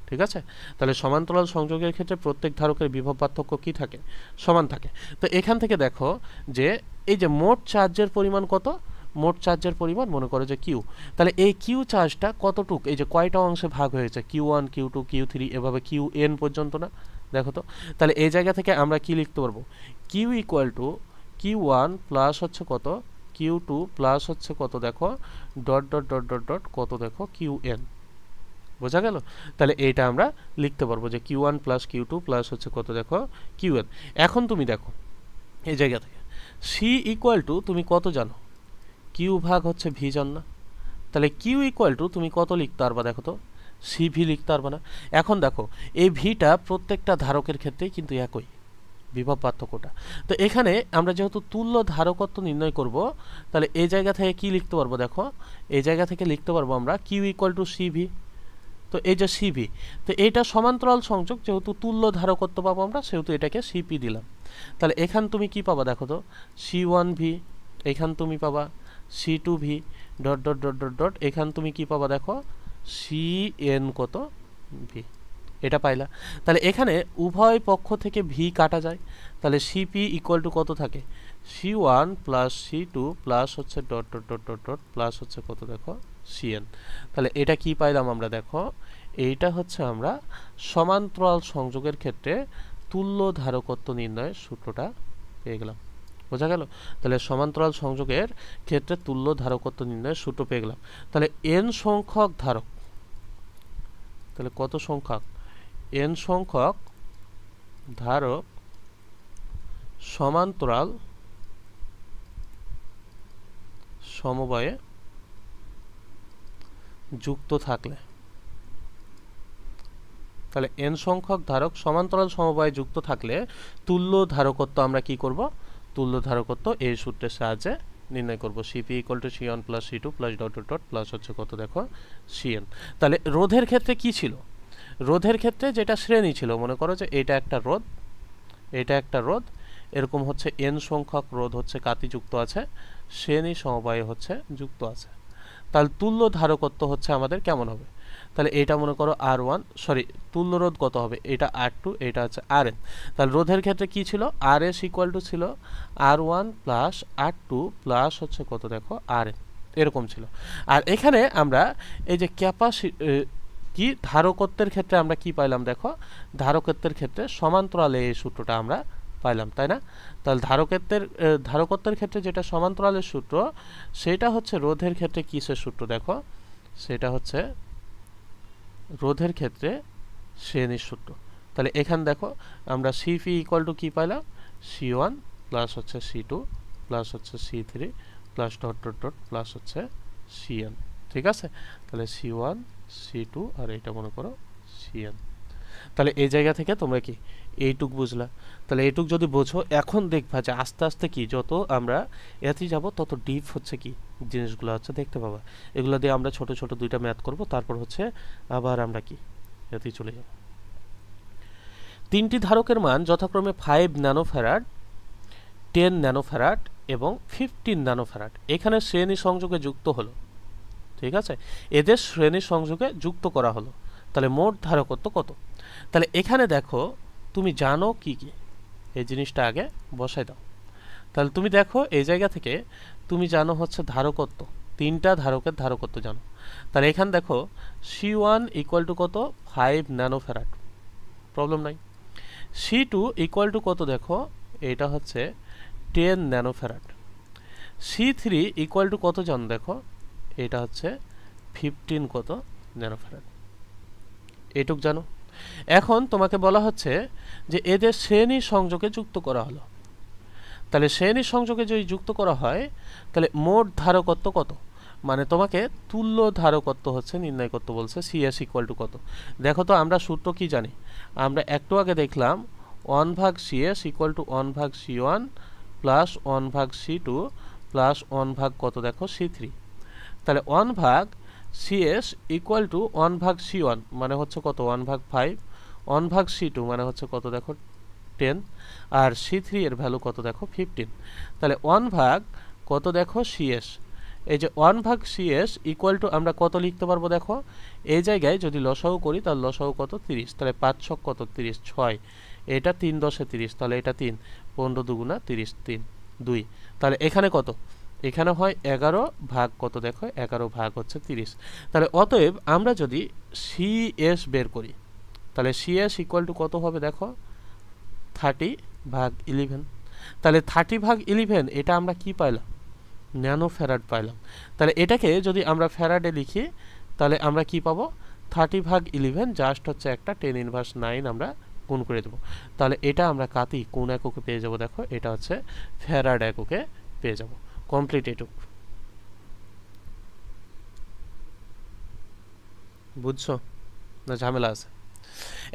ঠিক আছে, তাহলে সমান্তরাল সংযোগের ক্ষেত্রে প্রত্যেক ধারকের বিভব পার্থক্য কি থাকে, সমান থাকে। তো এখান থেকে দেখো যে এই যে মোট চার্জের পরিমাণ কত, মোট চার্জের পরিমাণ মনে করো যে কিউ, তাহলে এই কিউ চার্জটা কতটুক, এই যে কয়টা অংশে ভাগ হয়েছে, Q1 Q2 Q3 এভাবে Qn পর্যন্ত না, দেখো তো। তাহলে এই জায়গা থেকে আমরা কি লিখতে পারবো, Q equal to Q1 plus হচ্ছে কত Q2 প্লাস হচ্ছে কত দেখো dot dot dot dot dot কত দেখো Qn, বোঝা গেল? তাহলে এইটা আমরা লিখতে পারবো যে Q1 প্লাস Q2 প্লাস হচ্ছে কত দেখো Qn। এখন তুমি দেখো এই জায়গা থেকে C ইকুয়াল টু তুমি কত জানো, Q ভাগ হচ্ছে V জানো না, তাহলে Q ইকুয়াল টু তুমি কত লিখতে পারবা দেখো তো, CV লিখতে পারবা না। এখন দেখো এই ভিটা প্রত্যেকটা ধারকের ক্ষেত্রেই কিন্তু একই বিভব পার্থক্যটা। তো এখানে আমরা যেহেতু তুল্য ধারকত্ব নির্ণয় করব, তাহলে এই জায়গা থেকে কি লিখতে পারবো দেখো, এই জায়গা থেকে লিখতে পারবো আমরা Q ইকুয়াল টু CV। তো এই যে CV, তো এইটা সমান্তরাল সংযোগ, যেহেতু তুল্য ধারকত্ব পাবো আমরা, সেহেতু এটাকে CP দিলাম। তাহলে এখান তুমি কি পাবা দেখো তো, C1V, এখান তুমি পাবা C2V dot dot dot dot dot, এখান তুমি কি পাবা দেখো CN কত V, এটা পাইলা। তাহলে এখানে উভয় পক্ষ থেকে V কাটা যায়, তাহলে CP ইকুয়াল টু কত থাকে, C1 প্লাস C2 প্লাস হচ্ছে dot dot dot dot dot plus হচ্ছে কত দেখো CN। তাহলে এটা কি পাইলাম আমরা দেখো, এইটা হচ্ছে আমরা সমান্তরাল সংযোগের ক্ষেত্রে তুল্য ধারকত্ব নির্ণয়ের সূত্রটা পেয়ে গেলাম, বোঝা গেল? তাহলে সমান্তরাল সংযোগের ক্ষেত্রে তুল্য ধারকত্ব নির্ণয়ের সূত্র পেয়ে গেলাম। তাহলে n সংখ্যক ধারক, তাহলে কত সংখ্যক, n সংখ্যক ধারক সমান্তরাল সমবায়ে যুক্ত থাকলে, তাহলে n সংখ্যক ধারক সমান্তরাল সমবায়ে যুক্ত থাকলে তুল্য ধারকত্ব আমরা কি করব, তুল্য ধারকত্ব এই সূত্রের সাহায্যে নির্ণয় করব, CP equal to C1 plus C2 plus dot dot dot plus হচ্ছে কত দেখো CN। তাহলে রোধের ক্ষেত্রে কি ছিল, রোধের ক্ষেত্রে যেটা শ্রেণী ছিল, মনে করো যে এটা একটা রোধ, এটা একটা রোধ, এরকম হচ্ছে n সংখ্যক রোধ হচ্ছে কাতি যুক্ত আছে, শ্রেণী সমবায়ে হচ্ছে যুক্ত আছে। তাহলে তুল্য ধারকত্ব হচ্ছে আমাদের কেমন হবে, তাহলে এটা মনে করো R1, সরি তুল্য রোধ কত হবে, এটা R2, এটা হচ্ছে Rn। তাহলে রোধের ক্ষেত্রে কি ছিল, Rs ইকুয়াল টু ছিল R1 প্লাস R2 প্লাস হচ্ছে কত দেখো Rn, এরকম ছিল। আর এখানে আমরা এই যে কি ধারকত্বের ক্ষেত্রে আমরা কি পাইলাম দেখো, ধারকত্বের ক্ষেত্রে সমান্তরালে এই সূত্রটা আমরা পাইলাম, তাই না? তাহলে ধারকত্বের ক্ষেত্রে যেটা সমান্তরালের সূত্র, সেটা হচ্ছে রোধের ক্ষেত্রে কিসের সূত্র দেখো, সেটা হচ্ছে রোধের ক্ষেত্রে শ্রেণীর সূত্র। তাহলে এখানে দেখো আমরা CP ইকুয়াল টু কি পাইলাম, C1 প্লাস হচ্ছে C2 প্লাস হচ্ছে C3 plus dot dot dot plus হচ্ছে CN, ঠিক আছে? তাহলে C1 C2 আর এটা মনে করো CN। তাহলে এই জায়গা থেকে তোমরা কি এইটুক বুঝলা, তাহলে এইটুক যদি বোঝো, এখন দেখবা যে আস্তে আস্তে কি যত আমরা এতে যাব তত ডিপ হচ্ছে কি জিনিসগুলো হচ্ছে দেখতে পাবা। এগুলো দিয়ে আমরা ছোট ছোট দুইটা ম্যাথ করব, তারপর হচ্ছে আবার আমরা কি এতে চলে যাব। তিনটি ধারকের মান যথাক্রমে 5 ন্যানোফ্যারাড, 10 ন্যানোফ্যারাড এবং 15 ন্যানোফ্যারাড এখানে শ্রেণী সংযোগে যুক্ত হলো, ঠিক আছে? এদের শ্রেণী সংযোগে যুক্ত করা হলো। তাহলে মোট ধারকত্ব কত? তাহলে এখানে দেখো তুমি জানো কি কি, এই জিনিসটা আগে বসাই দাও। তাহলে তুমি দেখো এই জায়গা থেকে তুমি জানো হচ্ছে ধারকত্ব, তিনটা ধারকের ধারকত্ব জানো। তাহলে এখানে দেখো C1 ইকুয়াল টু কত 5 ন্যানোফ্যারাড, প্রবলেম নাই। C2 ইকুয়াল টু কত দেখো এটা হচ্ছে 10 ন্যানোফ্যারাড। C3 ইকুয়াল টু কত জানো দেখো এটা হচ্ছে 15 কত ন্যানোফ্যারাড, এটুক জানো। এখন তোমাকে বলা হচ্ছে যে এদের শ্রেণী সংযোগে যুক্ত করা হলো। তাহলে শ্রেণী সংযোগে যদি যুক্ত করা হয় তাহলে মোট ধারকত্ব কত, মানে তোমাকে তুল্য ধারকত্ব হচ্ছে নির্ণয় করতে বলছে। CS ইকুয়াল টু কত দেখো তো, আমরা সূত্র কি জানি, আমরা একটু আগে দেখলাম 1/CS equal two 1/C1 plus 1/C2 plus 1 কত দেখো C3। তাহলে 1/CS ইকুয়াল টু 1/C1 মানে হচ্ছে কত 1/5, 1/C2 মানে হচ্ছে কত দেখো 10, আর C3 এর ভ্যালু কত দেখো 15। তাহলে 1 কত দেখো CS, এই যে 1/CS ইকুয়াল টু আমরা কত লিখতে পারবো দেখো, এই জায়গায় যদি লসাগু করি তাহলে লসাগু কত 30, তাহলে 5 ছক কত 30, 6, এটা 3 10 30, তাহলে এটা 3, 15 দুগুণা 30, 3 2, তাহলে এখানে কত, এখানে হয় 11 ভাগ কত দেখো 11 ভাগ হচ্ছে 30। তাহলে অতএব আমরা যদি CS বের করি তাহলে CS ইকুয়াল টু কত হবে দেখো 30/11। তাহলে 30/11 এটা আমরা কি পাইলাম, ন্যানোফ্যারাড পাইলাম। তাহলে এটাকে যদি আমরা ফ্যারাডে লিখি তাহলে আমরা কি পাবো 30/11 জাস্ট হচ্ছে একটা 10⁻৯ আমরা গুণ করে দেবো। তাহলে এটা আমরা কাতি কোন এককে পেয়ে যাব দেখো, এটা হচ্ছে ফ্যারাড এককে পেয়ে যাব। কমপ্লিট এটুক, বুঝছো না ঝামেলা আছে?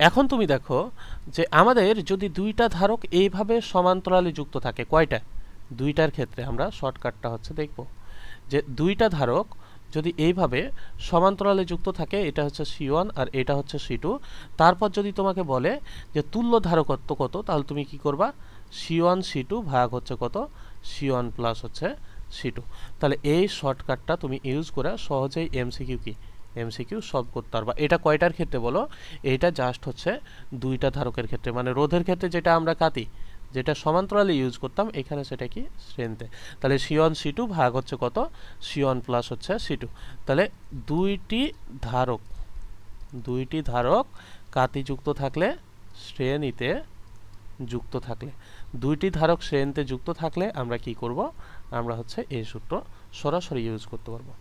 এখন তুমি দেখো যে আমাদের যদি দুইটা ধারক এইভাবে সমান্তরালে যুক্ত থাকে, কয়টা, দুইটার ক্ষেত্রে আমরা শর্টকাটটা হচ্ছে দেখব যে দুইটা ধারক যদি এইভাবে সমান্তরালে যুক্ত থাকে, এটা হচ্ছে C1 আর এটা হচ্ছে C2, তারপর যদি তোমাকে বলে যে তুল্য ধারকত্ব কত, তাহলে তুমি কি করবা C1 C2 ভাগ হচ্ছে কত C1 প্লাস হচ্ছে C2। তাহলে এই শর্টকাটটা তুমি ইউজ করে সহজেই এমসিকিউ সলভ করতে পারবা। এটা কয়টার ক্ষেত্রে বলো, এইটা জাস্ট হচ্ছে দুইটা ধারকের ক্ষেত্রে, মানে রোধের ক্ষেত্রে যেটা আমরা কাতি যেটা সমান্তরালে ইউজ করতাম, এখানে সেটা কি শ্রেণীতে। তাহলে C1 C2 ভাগ হচ্ছে কত C1 প্লাস হচ্ছে C2। তাহলে দুইটি ধারক কাতি যুক্ত থাকলে শ্রেণীতে যুক্ত থাকলে, দুইটি ধারক শ্রেণীতে যুক্ত থাকলে আমরা কি করব, আমরা হচ্ছে এই সূত্র সরাসরি ইউজ করতে পারবো।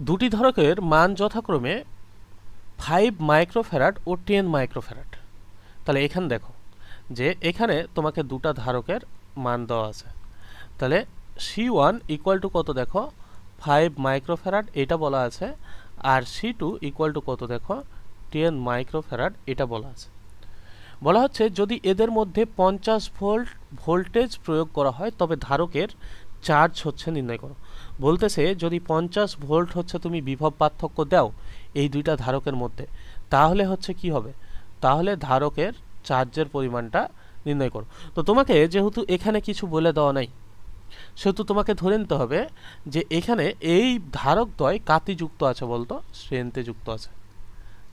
দুটি ধারকের মান যথাক্রমে 5 মাইক্রোফ্যারাড ও 10 মাইক্রোফ্যারাড। তাহলে এখানে দেখো যে এখানে তোমাকে দুটা ধারকের মান দেওয়া আছে, তাহলে C1 ইকুয়াল টু কত দেখো 5 মাইক্রোফ্যারাড এটা বলা আছে, আর C2 ইকুয়াল টু কত দেখো 10 মাইক্রোফ্যারাড এটা বলা আছে। বলা হচ্ছে যদি এদের মধ্যে 50 ভোল্ট ভোল্টেজ প্রয়োগ করা হয় তবে ধারকের চার্জ হচ্ছে নির্ণয় করো। বলতেছে যদি 50 ভোল্ট হচ্ছে তুমি বিভব পার্থক্য দাও এই দুইটা ধারকের মধ্যে, তাহলে হচ্ছে কি হবে, তাহলে ধারকের চার্জের পরিমাণটা নির্ণয় করো। তো তোমাকে যেহেতু এখানে কিছু বলে দেওয়া নাই, সেহেতু তোমাকে ধরে নিতে হবে যে এখানে এই ধারকদ্বয় কাতি যুক্ত আছে বলতো, শ্রেণীতে যুক্ত আছে।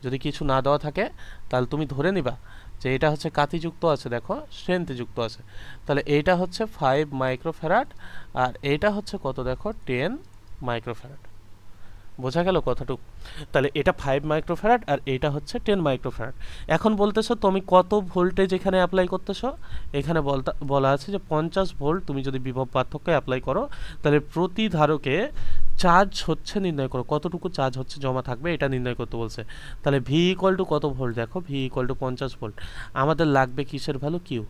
যদি কিছু না দেওয়া থাকে তাহলে তুমি ধরে নিবা যে এটা হচ্ছে কাতি যুক্ত আছে, দেখো শ্রেণীতে যুক্ত আছে। তাহলে এইটা হচ্ছে 5 মাইক্রোফ্যারাড আর এইটা হচ্ছে কত দেখো 10 মাইক্রোফ্যারাড। বোঝা গেল কথাটুকু? তাহলে এটা 5 মাইক্রোফ্যারাড আর এটা হচ্ছে 10 মাইক্রোফ্যারাড। এখন বলতেছো তুমি কত ভোল্টেজ এখানে অ্যাপ্লাই করতেছো, এখানে বলা আছে যে 50 ভোল্ট তুমি যদি বিভব পার্থক্য অ্যাপ্লাই করো তাহলে প্রতি ধারকে চার্জ হচ্ছে নির্ণয় করো, কতটুকু চার্জ হচ্ছে জমা থাকবে এটা নির্ণয় করতে বলছে। তাহলে ভি ইকুয়াল টু কত ভোল্ট দেখো, ভি ইকুয়াল টু 50 ভোল্ট। আমাদের লাগবে কিসের ভ্যালু, কিউ।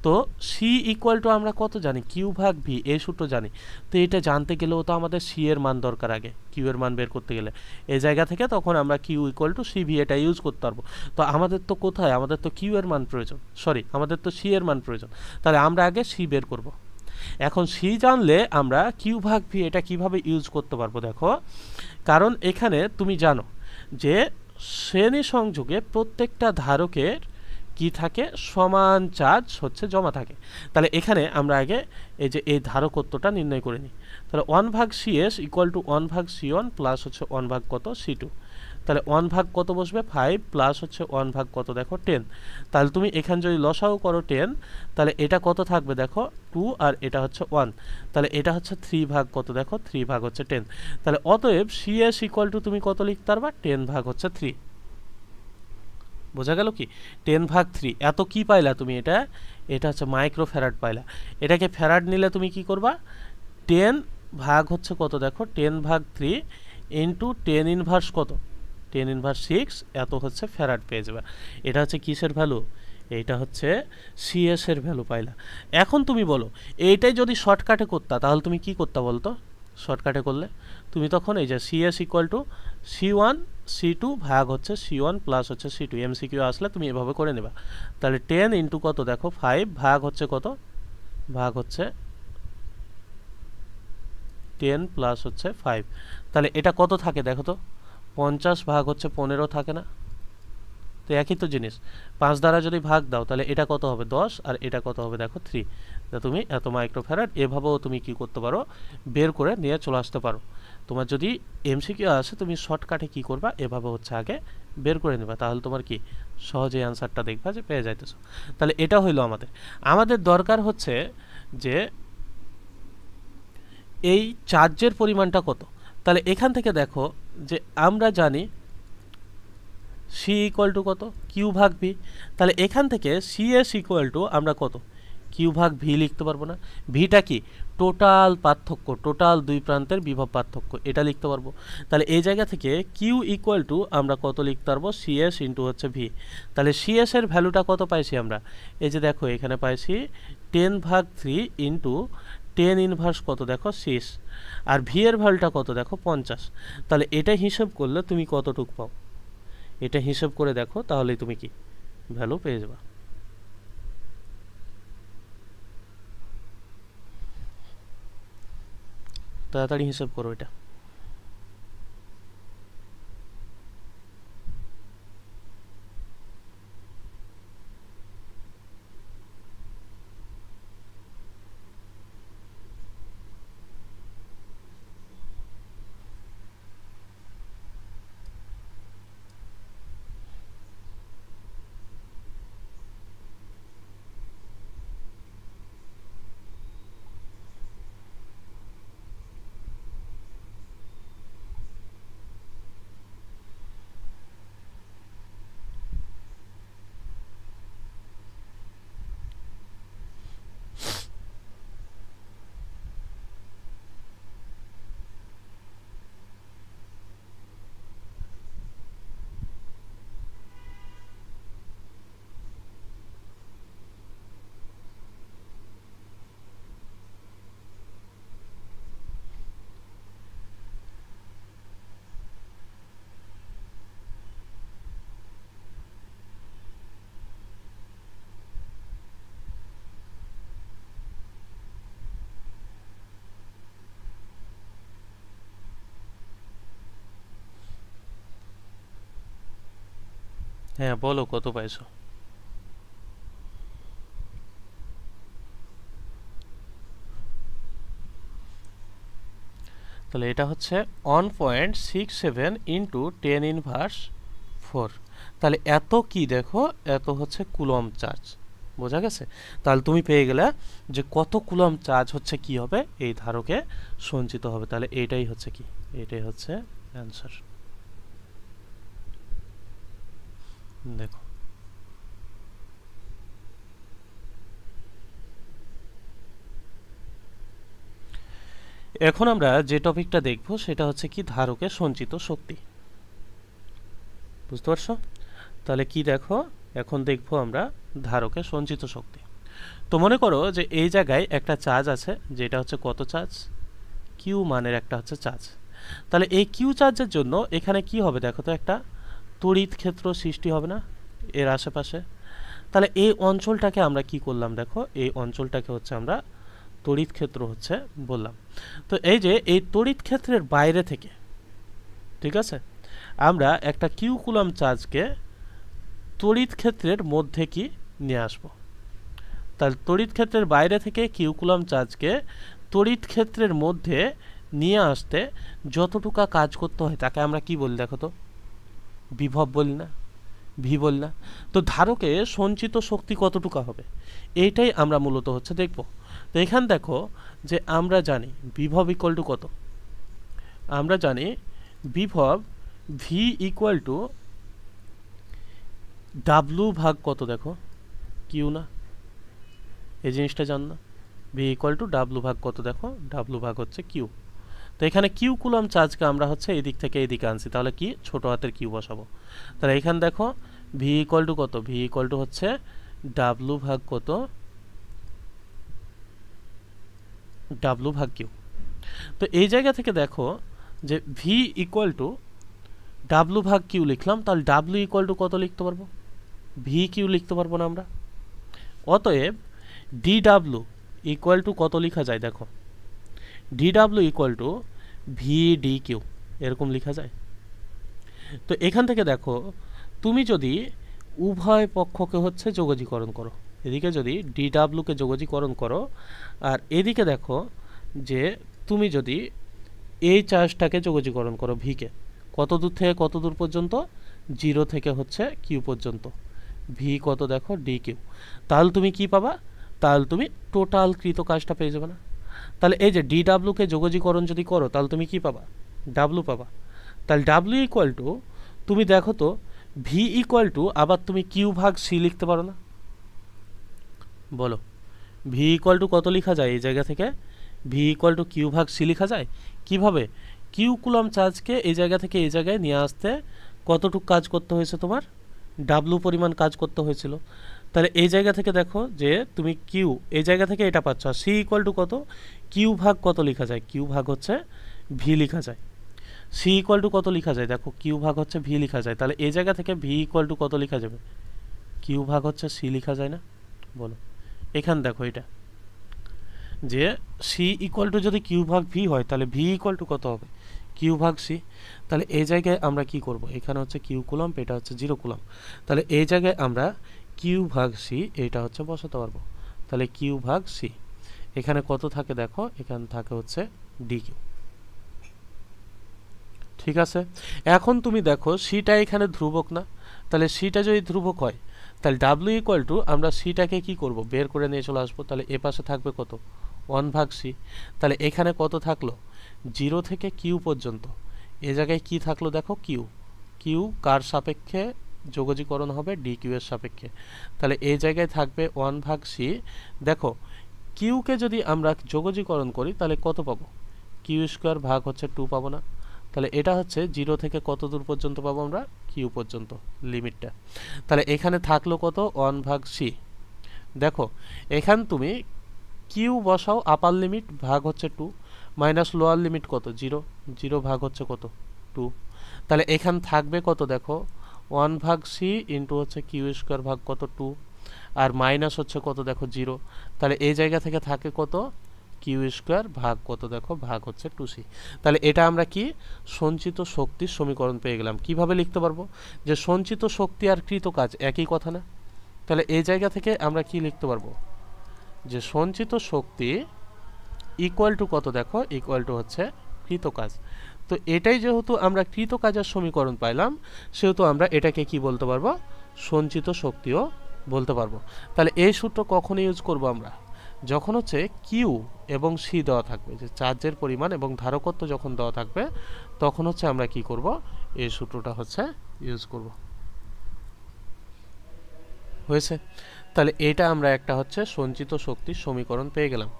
তো সি ইকুয়াল টু আমরা কত জানি, কিউ ভাগ ভি, এই সূত্র জানি। তো এটা জানতে গেলেও তো আমাদের সি এর মান দরকার আগে, কিউ এর মান বের করতে গেলে এই জায়গা থেকে, তখন আমরা Q equal to C V এটা ইউজ করতে পারবো। তো আমাদের তো কোথায়, আমাদের তো কিউ এর মান প্রয়োজন, সরি আমাদের তো সি এর মান প্রয়োজন। তাহলে আমরা আগে সি বের করব। এখন সি জানলে আমরা কিউ ভাগ ভি এটা কিভাবে ইউজ করতে পারবো দেখো, কারণ এখানে তুমি জানো যে শ্রেণী সংযোগে প্রত্যেকটা ধারকের কি থাকে, সমান চার্জ হচ্ছে জমা থাকে। তাহলে এখানে আমরা আগে এই যে এই ধারকত্বটা নির্ণয় করে নিই। তাহলে 1/CS equal two 1/C1 plus হচ্ছে 1 ভাগ কত C2। তাহলে 1 ভাগ কত বসবে 5 প্লাস হচ্ছে 1 ভাগ কত দেখো 10। তাহলে তুমি এখানে যদি লসাগু করো 10, তাহলে এটা কত থাকবে দেখো 2 আর এটা হচ্ছে 1, তাহলে এটা হচ্ছে 3 ভাগ কত দেখো 3 ভাগ হচ্ছে 10। তাহলে অতএব CS ইকুয়াল টু তুমি কত লিখতে পারবা 10 ভাগ হচ্ছে 3। বোঝা গেল কি 10 ভাগ 3। এত কি পাইলা তুমি এটা হচ্ছে মাইক্রো ফ্যারাড পাইলা। এটাকে ফ্যারাড নিলে তুমি কি করবা 10 ভাগ হচ্ছে কত দেখো 10 ভাগ 3 ইন্টু 10 ইনভার্স কত 10 ইনভার্স 6 এত হচ্ছে ফ্যারাড পেয়ে যাবে। এটা হচ্ছে কিসের ভ্যালু এইটা হচ্ছে CS এর ভ্যালু পাইলা। এখন তুমি বলো এইটাই যদি শর্টকাটে করতা তাহলে তুমি কি করতে বলতো শর্টকাটে করলে তুমি তখন এই যে CS equal to C1 C2 ভাগ হচ্ছে C1 প্লাস হচ্ছে C2 MCQ আসলে তুমি এভাবে করে নেবা। তাহলে 10 ইন্টু কত দেখো 5 ভাগ হচ্ছে কত ভাগ হচ্ছে 10 প্লাস হচ্ছে 5। তাহলে এটা কত থাকে দেখো তো 50 ভাগ হচ্ছে 15 থাকে না? তো একই তো জিনিস 5 দ্বারা যদি ভাগ দাও তাহলে এটা কত হবে 10 আর এটা কত হবে দেখো 3। তা তুমি এত মাইক্রোফ্যারাড এভাবেও তুমি কি করতে পারো বের করে নিয়ে চলে আসতে পারো। তোমার যদি এমসিকিউ আসে তুমি শর্টকাটে কি করবা এভাবে হচ্ছে আগে বের করে নেবা, তাহলে তোমার কি সহজে অ্যান্সারটা দেখবা যে পেয়ে যাইতেছো। তাহলে এটা হইলো আমাদের দরকার হচ্ছে যে এই চার্জের পরিমাণটা কত। তাহলে এখান থেকে দেখো যে আমরা জানি সি ইকুয়াল টু কত কিউ ভাগ ভি। তাহলে এখান থেকে সিএস ইকুয়াল টু আমরা কত কিউ ভাগ ভি লিখতে পারবো না? ভিটা কি টোটাল পার্থক্য, টোটাল দুই প্রান্তের বিভব পার্থক্য, এটা লিখতে পারবো। তাহলে এই জায়গা থেকে কিউ ইকুয়াল টু আমরা কত লিখতে পারবো সিএস ইন্টু হচ্ছে ভি। তাহলে সিএস এর ভ্যালুটা কত পাইছি আমরা এই যে দেখো এখানে পাইছি 10 ভাগ 3 ইন্টু 10 ইনভার্স কত দেখো 6 আর ভি এর ভ্যালুটা কত দেখো 50। তাহলে এটা হিসাব করলে তুমি কতটুক পাও এটা হিসাব করে দেখো তাহলেই তুমি কি ভ্যালু পেয়ে যাবে। তাড়াতাড়ি হিসাব করো এটা। হ্যাঁ বলো কত পাইছো। তাহলে এটা হচ্ছে 1.67 ইন্টু 10 ইনভার্স 4। তাহলে এত কি দেখো এত হচ্ছে কুলম চার্জ। বোঝা গেছে? তাহলে তুমি পেয়ে গেলে যে কত কুলম চার্জ হচ্ছে কি হবে এই ধারকে সঞ্চিত হবে। তাহলে এইটাই হচ্ছে কি এটাই হচ্ছে অ্যান্সার। দেখো এখন আমরা যে টপিকটা দেখব সেটা হচ্ছে কি ধারকে সঞ্চিত শক্তি। বুঝতে পারছো? তাহলে কি দেখো এখন দেখবো আমরা ধারকে সঞ্চিত শক্তি। তো মনে করো যে এই জায়গায় একটা চার্জ আছে যেটা হচ্ছে কত চার্জ কিউ মানের একটা হচ্ছে চার্জ। তাহলে এই কিউ চার্জের জন্য এখানে কি হবে দেখো তো একটা তড়িৎ ক্ষেত্র সৃষ্টি হবে না এর আশেপাশে। তাহলে এই অঞ্চলটাকে আমরা কি করলাম দেখো এই অঞ্চলটাকে হচ্ছে আমরা তড়িৎ ক্ষেত্র হচ্ছে বললাম। তো এই যে এই তড়িৎ ক্ষেত্রের বাইরে থেকে ঠিক আছে আমরা একটা কিউ কুলম চার্জকে তড়িৎ ক্ষেত্রের মধ্যে কি নিয়ে আসব। তাহলে তড়িৎ ক্ষেত্রের বাইরে থেকে কিউ কুলম চার্জকে তড়িৎ ক্ষেত্রের মধ্যে নিয়ে আসতে যতটুকু কাজ করতে হয় তাকে আমরা কি বলি দেখো তো বিভব বলি না, ভি বলি না। তো ধারকে সঞ্চিত শক্তি কতটুকু হবে এইটাই আমরা মূলত হচ্ছে দেখব। তো এখানে দেখো যে আমরা জানি বিভব ইকুয়াল টু কত, আমরা জানি বিভব ভি ইকুয়াল টু ডাব্লু ভাগ কত, দেখো কিউ না, এই জিনিসটা জান না, ভি ইকুয়াল টু ডাব্লু ভাগ কত, দেখো ডাব্লু ভাগ হচ্ছে কিউ। তো এখানে কিউ কুলম চার্জকে আমরা হচ্ছে এদিক থেকে এদিকে আনছি, তাহলে কি ছোট হাতের কিউ বসাবো। তাহলে এখানে দেখো ভি ইকুয়াল টু কত, ভি ইকুয়াল টু হচ্ছে ডাব্লু ভাগ কত, ডাব্লু ভাগ কিউ। তো এই জায়গা থেকে দেখো যে ভি ইকুয়াল টু ডাব্লু ভাগ কিউ লিখলাম, তাহলে ডাব্লু ইকুয়াল টু কত লিখতে পারবো, ভি কিউ লিখতে পারবো না আমরা। অতএব ডি ডাব্লু ইকুয়াল টু কত লেখা যায়, দেখো D W equal to V D Q, এরকম লেখা যায়। তো এখান থেকে দেখো তুমি যদি উভয় পক্ষকে হচ্ছে যোগজীকরণ করো, এদিকে যদি ডি ডাব্লুকে যোগজীকরণ করো আর এদিকে দেখো যে তুমি যদি এই চার্জটাকে যোগজীকরণ করো ভিকে, কত দূর থেকে কত দূর পর্যন্ত, 0 থেকে হচ্ছে কিউ পর্যন্ত, ভি কত দেখো ডি কিউ, তাহলে তুমি কি পাবা, তাহলে তুমি টোটাল কৃত কাজটা পেয়ে যাবে না। তাহলে এই যে ডি ডাব্লুকে যোগজীকরণ যদি করো তাহলে তুমি কি পাবা, ডাব্লু পাবা। তাহলে ডাব্লু ইকুয়াল টু তুমি দেখো তো ভি ইকুয়াল টু আবার তুমি কিউ ভাগ সি লিখতে পারো না, বলো ভি ইকুয়াল টু কত লেখা যায় এই জায়গা থেকে, ভি ইকুয়াল টু কিউ ভাগ সি লেখা যায়। কিভাবে, কিউ কুলম চার্জকে এই জায়গা থেকে এই জায়গায় নিয়ে আসতে কতটুকু কাজ করতে হয়েছে, তোমার ডাব্লু পরিমাণ কাজ করতে হয়েছিল। তাহলে এই জায়গা থেকে দেখো যে তুমি কিউ এই জায়গা থেকে এটা পাচ্ছ, আর সি ইকুয়াল টু কত, কিউ ভাগ কত লেখা যায়, কিউ ভাগ হচ্ছে ভি লেখা যায়। সি ইকুয়াল টু কত লেখা যায়, দেখো কিউ ভাগ হচ্ছে ভি লেখা যায়। তাহলে এই জায়গা থেকে ভি ইকুয়াল টু কত লেখা যাবে, কিউ ভাগ হচ্ছে সি লেখা যায় না, বলো। এখানে দেখো এটা যে সি ইকুয়াল টু যদি কিউ ভাগ ভি হয় তাহলে ভি ইকুয়াল টু কত হবে, কিউ ভাগ সি। তাহলে এই জায়গায় আমরা কি করব, এখানে হচ্ছে কিউ কুলম, এটা হচ্ছে 0 কুলম, তাহলে এই জায়গায় আমরা কিউ ভাগ সি এটা হচ্ছে বসাতে পারবো। তাহলে কিউ ভাগ সি এখানে কত থাকে, দেখো এখানে থাকে হচ্ছে ডি কিউ। ঠিক আছে, এখন তুমি দেখো সিটা এখানে ধ্রুবক না, তাহলে সিটা যদি ধ্রুবক হয় তাহলে ডাব্লিউ ইকুয়াল টু আমরা সিটাকে কি করব, বের করে নিয়ে চলে আসবো। তাহলে এ পাশে থাকবে কত, 1 ভাগ সি। তাহলে এখানে কত থাকলো, 0 থেকে কিউ পর্যন্ত, এ জায়গায় কি থাকলো দেখো কিউ, কিউ কার সাপেক্ষে যোগজীকরণ হবে, ডি কিউ এর সাপেক্ষে। তাহলে এই জায়গায় থাকবে 1 ভাগ সি। দেখো কিউকে যদি আমরা যোগজীকরণ করি তাহলে কত পাবো, কিউ স্কোয়ার ভাগ হচ্ছে 2 পাবো না। তাহলে এটা হচ্ছে 0 থেকে কত দূর পর্যন্ত পাবো আমরা, কিউ পর্যন্ত লিমিটটা। তাহলে এখানে থাকলো কত, 1 ভাগ সি। দেখো এখান তুমি কিউ বসাও, আপার লিমিট ভাগ হচ্ছে 2 মাইনাস লোয়ার লিমিট কত, 0, 0 ভাগ হচ্ছে কত 2। তাহলে এখান থাকবে কত, দেখো 1 ভাগ সি ইন্টু হচ্ছে কিউ স্কোয়ার ভাগ কত 2, আর মাইনাস হচ্ছে কত দেখো 0। তাহলে এই জায়গা থেকে থাকে কত, কিউ স্কোয়ার ভাগ কত দেখো ভাগ হচ্ছে 2c। তাহলে এটা আমরা কি সঞ্চিত শক্তির সমীকরণ পেয়ে গেলাম। কিভাবে লিখতে পারবো, যে সঞ্চিত শক্তি আর কৃত কাজ একই কথা না। তাহলে এই জায়গা থেকে আমরা কি লিখতে পারবো, যে সঞ্চিত শক্তি ইকুয়াল টু কত, দেখো ইকুয়াল টু হচ্ছে কৃত কাজ। তো এটাই যেহেতু আমরা কৃত কাজের সমীকরণ পাইলাম, সেহেতু আমরা এটাকে কি বলতে পারবো, সঞ্চিত শক্তিও বলতে পারবো। তাহলে এই সূত্র কখন ইউজ করব আমরা, যখন হচ্ছে কিউ এবং সি দেওয়া থাকবে, যে চার্জের পরিমাণ এবং ধারকত্ব যখন দেওয়া থাকবে, তখন হচ্ছে আমরা কি করব, এই সূত্রটা হচ্ছে ইউজ করব। হয়েছে, তাহলে এটা আমরা একটা হচ্ছে সঞ্চিত শক্তির সমীকরণ পেয়ে গেলাম,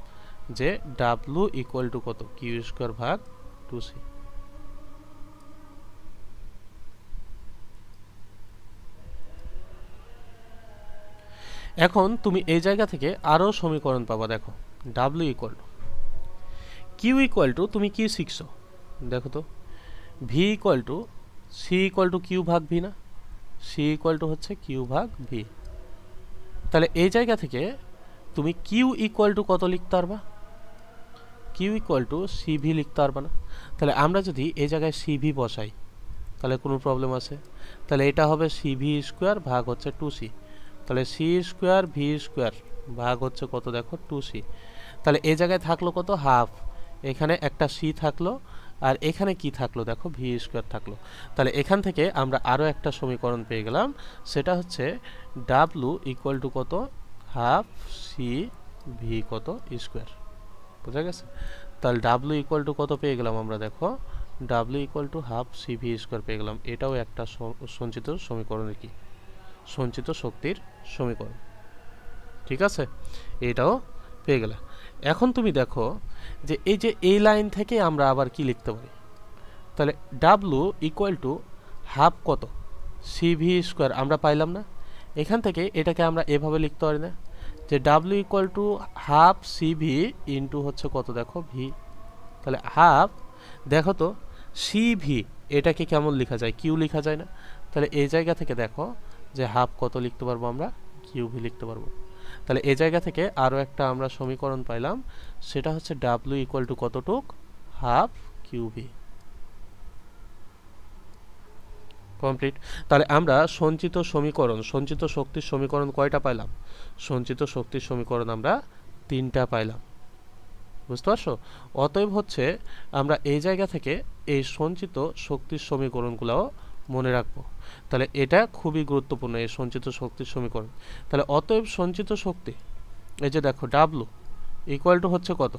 যে ডাব্লু ইকুয়াল টু কত, কিউ স্কোয়ার ভাগ 2c। এখন তুমি এই জায়গা থেকে আরও সমীকরণ পাবা। দেখো W equal to Q equal to, তুমি কি শিখছো দেখো তো, V equal to C equal to Q ভাগ ভি না, সি ইকুয়াল টু হচ্ছে কিউ ভাগ ভি। তাহলে এই জায়গা থেকে তুমি কিউ ইকুয়াল টু কত লিখতে পারবা, Q equal to C V লিখতে পারবা না। তাহলে আমরা যদি এই জায়গায় সি ভি বসাই তাহলে কোনো প্রবলেম আছে, তাহলে এটা হবে সি ভি স্কোয়ার ভাগ হচ্ছে 2c। তাহলে সি স্কোয়ার ভি স্কোয়ার ভাগ হচ্ছে কত দেখো 2c। তাহলে এই জায়গায় থাকলো কত, হাফ, এখানে একটা সি থাকলো আর এখানে কি থাকলো দেখো ভি স্কোয়ার থাকলো। তাহলে এখান থেকে আমরা আরও একটা সমীকরণ পেয়ে গেলাম, সেটা হচ্ছে ডাব্লু ইকুয়াল টু কত, হাফ সি ভি কত স্কোয়ার। বুঝা গেছে? তাহলে ডাব্লু ইকুয়াল টু কত পেয়ে গেলাম আমরা, দেখো W equal to half C V square পেয়ে গেলাম। এটাও একটা সঞ্চিত সমীকরণের কি, সঞ্চিত শক্তির সমীকরণ। ঠিক আছে, এটাও পেয়ে গেলাম। এখন তুমি দেখো যে এই লাইন থেকে আমরা আবার কি লিখতে পারি, তাহলে ডাব্লু ইকুয়াল টু হাফ কত সি ভি স্কোয়ার আমরা পাইলাম না, এখান থেকে এটাকে আমরা এভাবে লিখতে পারি না যে W equal to half C V into হচ্ছে কত দেখো ভি। তাহলে হাফ, দেখো তো সি ভি এটাকে কেমন লেখা যায়, কিউ লেখা যায় না? তাহলে এই জায়গা থেকে দেখো যে হাফ কত লিখতে পারবো আমরা, কিউ ভি লিখতে পারবো। তাহলে এই জায়গা থেকে আরও একটা আমরা সমীকরণ পাইলাম, সেটা হচ্ছে ডাব্লু ইকুয়াল টু কতটুক, হাফ কিউ ভি। কমপ্লিট। তাহলে আমরা সঞ্চিত সমীকরণ, সঞ্চিত শক্তির সমীকরণ কয়টা পাইলাম? সঞ্চিত শক্তির সমীকরণ আমরা 3টা পাইলাম। বুঝতে পারছো? অতএব হচ্ছে আমরা এই জায়গা থেকে এই সঞ্চিত শক্তির সমীকরণগুলোও মনে রাখবো। তাহলে এটা খুবই গুরুত্বপূর্ণ, এই সঞ্চিত শক্তির সমীকরণ। তাহলে অতএব সঞ্চিত শক্তি, এই যে দেখো ডাব্লু ইকুয়াল টু হচ্ছে কত,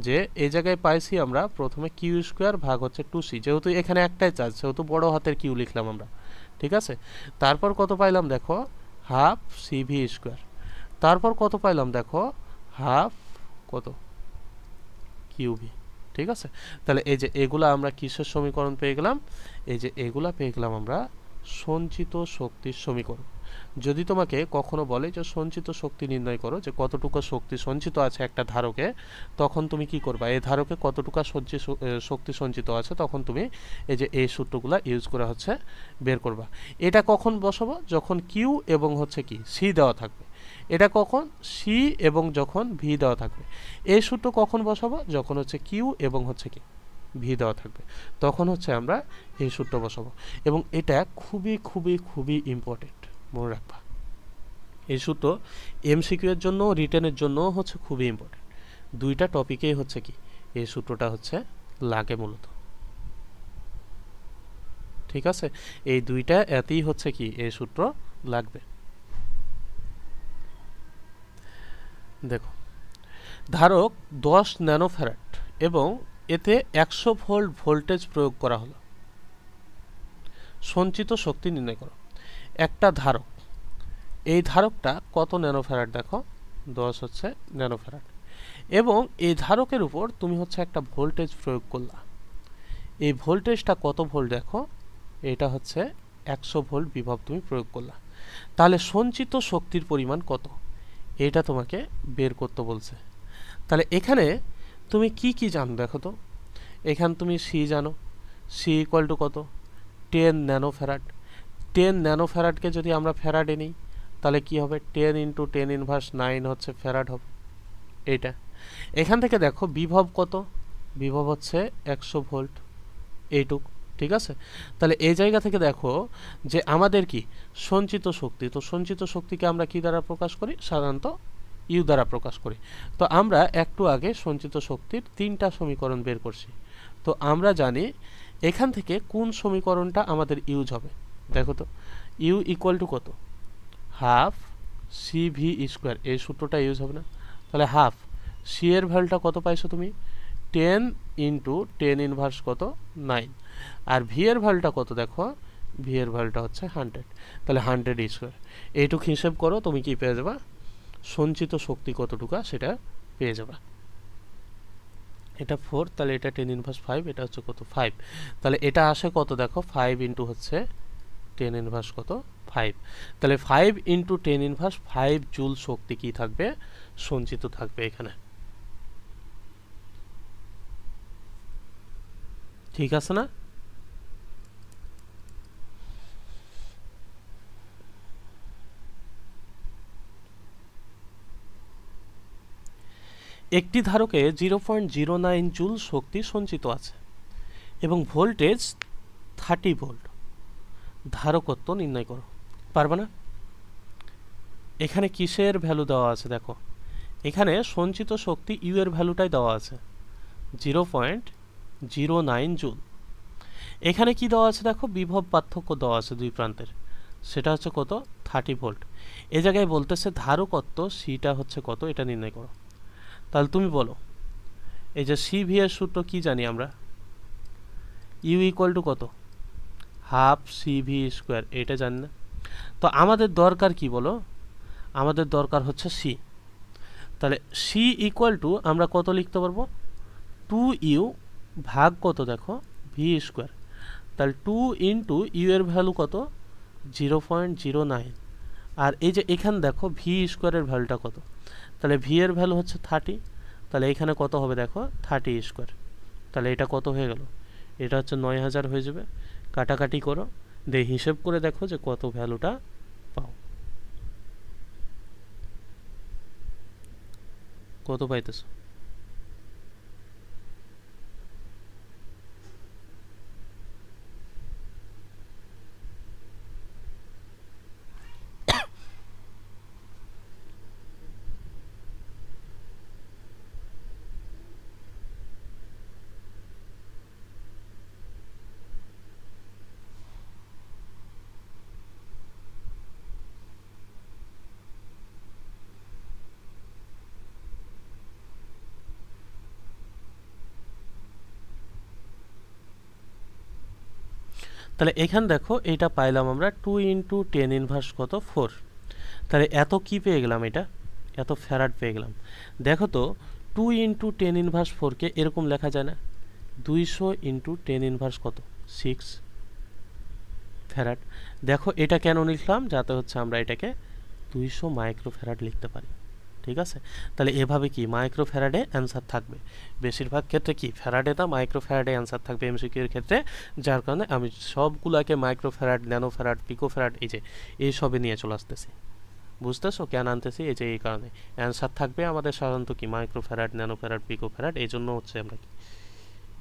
যে এই জায়গায় পাইছি আমরা প্রথমে কিউ স্কোয়ার ভাগ হচ্ছে 2c, যেহেতু এখানে একটাই চার্জ সেহেতু বড় হাতের কিউ লিখলাম আমরা। ঠিক আছে, তারপর কত পাইলাম দেখো, হাফ সি ভি স্কোয়ার। তারপর কত পাইলাম দেখো, হাফ কত কিউ ভি। ঠিক আছে, তাহলে এই যে এগুলা আমরা কিসের সমীকরণ পেয়ে গেলাম, এই যে এগুলা পেয়ে গেলাম আমরা সঞ্চিত শক্তির সমীকরণ। যদি তোমাকে কখনো বলে যে সঞ্চিত শক্তি নির্ণয় করো, যে কতটুকু শক্তি সঞ্চিত আছে একটা ধারকে, তখন তুমি কি করবা, এই ধারকে কতটুকু শক্তি সঞ্চিত আছে, তখন তুমি এই যে এই সূত্রগুলা ইউজ করে হচ্ছে বের করবা। এটা কখন বসাবো, যখন কিউ এবং হচ্ছে কি সি দেওয়া থাকবে। এটা কখন, সি এবং যখন ভি দেওয়া থাকবে। এই সূত্র কখন বসাবো, যখন হচ্ছে কিউ এবং হচ্ছে কি ভি দেওয়া থাকবে, তখন হচ্ছে আমরা এই সূত্র বসাবো। এবং এটা খুবই খুবই খুবই ইম্পর্টেন্ট, মনে রাখবা। এই সূত্র এমসিকিউ এর জন্য, রিটেনের জন্য হচ্ছে খুবই ইম্পর্টেন্ট। দুইটা টপিকেই হচ্ছে কি এই সূত্রটা হচ্ছে লাগে মূলত। ঠিক আছে, এই দুইটা এতেই হচ্ছে কি এই সূত্র লাগবে। দেখো, ধারক 10 ন্যানোফ্যারাড এবং এতে 100 ভোল্ট ভোল্টেজ প্রয়োগ করা হলো, সঞ্চিত শক্তি নির্ণয় করো। একটা ধারক, এই ধারকটা কত ন্যানোফ্যারাড দেখো, 10 হচ্ছে ন্যানোফ্যারাড, এবং এই ধারকের উপর তুমি হচ্ছে একটা ভোল্টেজ প্রয়োগ করলা। এই ভোল্টেজটা কত ভোল্ট দেখো, এটা হচ্ছে 100 ভোল্ট বিভব তুমি প্রয়োগ করলা। তাহলে সঞ্চিত শক্তির পরিমাণ কত, এটা তোমাকে বের করতে বলছে। তাহলে এখানে তুমি কি কি জানো দেখো তো, এখানে তুমি সি জানো, সি ইকুয়াল টু কত, 10 ন্যানোফ্যারাড। 10 ন্যানোফ্যারাডকে যদি আমরা ফ্যারাডে নিই, তাহলে কি হবে, 10 ইন্টু 10 ইনভার্স 9 হচ্ছে ফ্যারাড হবে এইটা। এখান থেকে দেখো বিভব কত, বিভব হচ্ছে 100 ভোল্ট এইটুক। ঠিক আছে, তাহলে এই জায়গা থেকে দেখো যে আমাদের কি সঞ্চিত শক্তি, তো সঞ্চিত শক্তিকে আমরা কি দ্বারা প্রকাশ করি, সাধারণত ইউ দ্বারা প্রকাশ করি। তো আমরা একটু আগে সঞ্চিত শক্তির 3টা সমীকরণ বের করছি। তো আমরা জানি এখান থেকে কোন সমীকরণটা আমাদের ইউজ হবে। দেখো তো, ইউ ইকুয়াল টু কত, হাফ সি ভি স্কোয়ার, এই সূত্রটা ইউজ হবে না? তাহলে হাফ সি এর ভ্যালুটা কত পাইছো তুমি, 10 ইন্টু 10 ইনভার্স কত 9, আর ভি এর ভ্যালুটা কত দেখো, ভি এর ভ্যালুটা হচ্ছে 100, তাহলে 100 স্কোয়ার। এইটুক হিসেব করো, তুমি কি পেয়ে যাবা, সঞ্চিত শক্তি কতটুকু সেটা পেয়ে যাবা। এটা 4, তাহলে এটা 10 ইনভার্স 5, এটা হচ্ছে কত 5, তাহলে এটা আসে কত দেখো 5 ইন্টু হচ্ছে 10 ইনভার্স কত 5, তাহলে 5 ইন্টু 10 ইনভার্স 5 জুল শক্তি কি থাকবে, সঞ্চিত থাকবে এখানে। ঠিক আছে না? একটি ধারকে 0.09 জুল শক্তি সঞ্চিত আছে এবং ভোল্টেজ 30 ভোল্ট। ধারকত্ব নির্ণয় করো। পারবে না? এখানে কিসের ভ্যালু দেওয়া আছে দেখো, এখানে সঞ্চিত শক্তি ইউ এর ভ্যালুটাই দেওয়া আছে 0.09 0.09 জুল। এখানে কি দেওয়া আছে দেখো, বিভব পার্থক্য দেওয়া আছে দুই প্রান্তের, সেটা হচ্ছে কত, 30 ভোল্ট। এই জায়গায় বলতেছে ধারকত্ব সিটা হচ্ছে কত, এটা নির্ণয় করো। তাহলে তুমি বলো, এই যে সিভি এর সূত্র কি জানি আমরা, ইউ ইকুয়াল টু কত, হাফ সিভি স্কোয়ার, এটা জানি না। তো আমাদের দরকার কি বলো, আমাদের দরকার হচ্ছে সি। তাহলে সি ইকুয়াল টু আমরা কত লিখতে পারবো, 2u ভাগ কত দেখো, ভি স্কোয়ার। তাহলে 2 ইন্টু ইউ এর ভ্যালু কত, 0.09। আর এই যে এখানে দেখো ভি স্কোয়ারের ভ্যালুটা কত, তাহলে ভি এর ভ্যালু হচ্ছে 30। তাহলে এখানে কত হবে দেখো, 30 স্কোয়ার। তাহলে এটা কত হয়ে গেল, এটা হচ্ছে 9000 হয়ে যাবে। কাটাকাটি করো, দিয়ে হিসেব করে দেখো যে কত ভ্যালুটা পাও, কত পাইতেছো। তাহলে এখানে দেখো এইটা পাইলাম আমরা 2 ইন্টু 10 ইনভার্স কত, 4। তাহলে এত কি পেয়ে গেলাম, এটা এত ফ্যারাড পেয়ে গেলাম। দেখো তো 2 ইন্টু 10 ইনভার্স 4কে এরকম লেখা যায় না, 200 ইন্টু 10 ইনভার্স কত, 6 ফ্যারাড। দেখো এটা কেন লিখলাম, যাতে হচ্ছে আমরা এটাকে 200 মাইক্রোফ্যারাড লিখতে পারি। ঠিক আছে, তাহলে এভাবে কি মাইক্রোফ্যারাডে অ্যান্সার থাকবে, বেশিরভাগ ক্ষেত্রে কি ফ্যারাডে তা মাইক্রোফ্যারাডে অ্যান্সার থাকবে এমসিকিউ এর ক্ষেত্রে। যার কারণে আমি সবগুলাকে মাইক্রোফ্যারাড, ন্যানোফ্যারাড, পিকোফ্যারাড এই সবে নিয়ে চলে আসতেছি। বুঝতেছো কেন আনতেছি, এই যে এই কারণে অ্যান্সার থাকবে আমাদের সাধারণত কি মাইক্রোফ্যারাড, ন্যানোফ্যারাড, পিকোফ্যারাড, এই জন্য হচ্ছে আমরা কি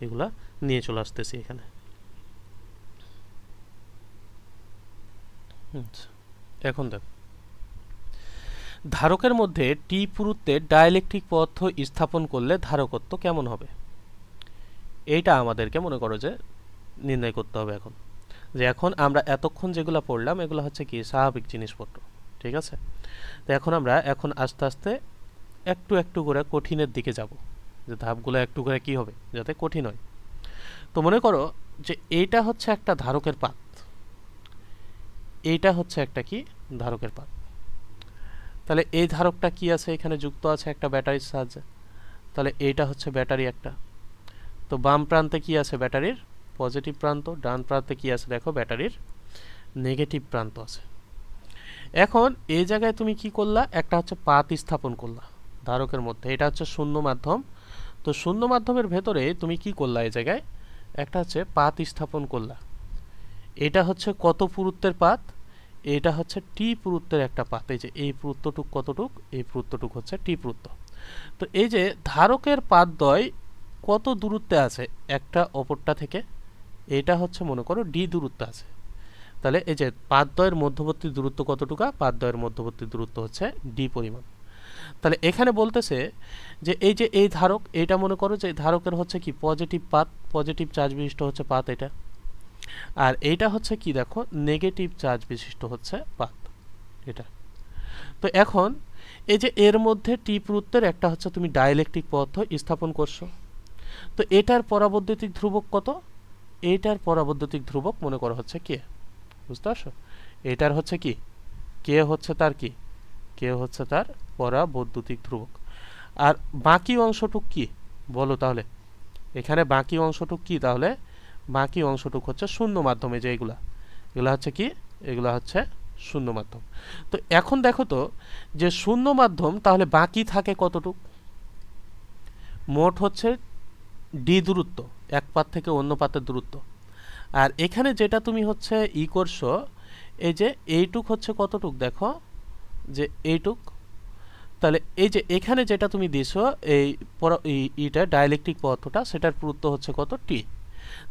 এগুলা নিয়ে চলে আসতেছি এখানে। এখন দেখো, ধারকের মধ্যে টি পুরুত্বের ডাইলেকট্রিক পদার্থ স্থাপন করলে ধারকত্ব কেমন হবে, এইটা আমাদেরকে মনে করো যে নির্ণয় করতে হবে। এখন যে এখন আমরা এতক্ষণ যেগুলো পড়লাম এগুলো হচ্ছে কি স্বাভাবিক জিনিসপত্র, ঠিক আছে। তো এখন আমরা আস্তে আস্তে একটু একটু করে কঠিনের দিকে যাব, যে ধাপগুলো একটু করে কি হবে যাতে কঠিন হয়। তো মনে করো যে এইটা হচ্ছে একটা ধারকের পাত, এইটা হচ্ছে একটা কি ধারকের পাত। তাহলে এই ধারকটা কি আছে, এখানে যুক্ত আছে একটা ব্যাটারির সাহায্যে। তাহলে এইটা হচ্ছে ব্যাটারি একটা। তো বাম প্রান্তে কি আছে, ব্যাটারির পজিটিভ প্রান্ত, ডান প্রান্তে কি আছে দেখো, ব্যাটারির নেগেটিভ প্রান্ত আছে। এখন এই জায়গায় তুমি কি করলা, একটা হচ্ছে পাত স্থাপন করলা ধারকের মধ্যে, এটা হচ্ছে শূন্য মাধ্যম। তো শূন্য মাধ্যমের ভেতরে তুমি কি করলা, এই জায়গায় একটা হচ্ছে পাত স্থাপন করলা। এটা হচ্ছে কত পুরুত্বের পাত, এটা হচ্ছে টি পুরুত্বের একটা পাত। এই যে এই পুরুত্বটুক কতটুক, এই পুরুত্বটুক হচ্ছে টি পুরুত্ব। তো এই যে ধারকের পাতদ্বয় কত দূরত্বে আছে একটা অপরটা থেকে, এটা হচ্ছে মনে করো ডি দূরত্বে আছে। তাহলে এই যে পাতদ্বয়ের মধ্যবর্তী দূরত্ব কতটুকু, পাতদ্বয়ের মধ্যবর্তী দূরত্ব হচ্ছে ডি পরিমাণ। তাহলে এখানে বলতেছে যে এই ধারক, এটা মনে করো যে ধারকের হচ্ছে কি পজিটিভ পাত, পজিটিভ চার্জ বিশিষ্ট হচ্ছে পাত এটা। আর এইটা হচ্ছে কি দেখো নেগেটিভ চার্জ বিশিষ্ট হচ্ছে পাত এটা। তো এখন এই যে এর মধ্যে টি পুরুত্বের একটা হচ্ছে তুমি ডাইলেকট্রিক পদার্থ স্থাপন করছো। তো এটার পরাবৈদ্যুতিক ধ্রুবক কত, এইটার পরাবৈদ্যুতিক ধ্রুবক মনে করো হচ্ছে কে, বুঝতে পারছো, এটার হচ্ছে কি কে হচ্ছে তার কি, কে হচ্ছে তার পরাবৈদ্যুতিক ধ্রুবক। আর বাকি অংশটুক কি বলো, তাহলে এখানে বাকি অংশটুক কি, তাহলে বাকি অংশটুক হচ্ছে শূন্য মাধ্যমে, যে এগুলা হচ্ছে কি, এগুলা হচ্ছে শূন্য মাধ্যম। তো এখন দেখো তো যে শূন্য মাধ্যম, তাহলে বাকি থাকে কতটুক, মোট হচ্ছে ডি দূরত্ব, এক পাত থেকে অন্য পাতের দূরত্ব। আর এখানে যেটা তুমি হচ্ছে করছো, এই যে এইটুক হচ্ছে কতটুক দেখো, যে এইটুক। তাহলে এই যে এখানে যেটা তুমি দিছো এইটা ডাইলেকট্রিক পদার্থটা, সেটার পুরুত্ব হচ্ছে কত, টি।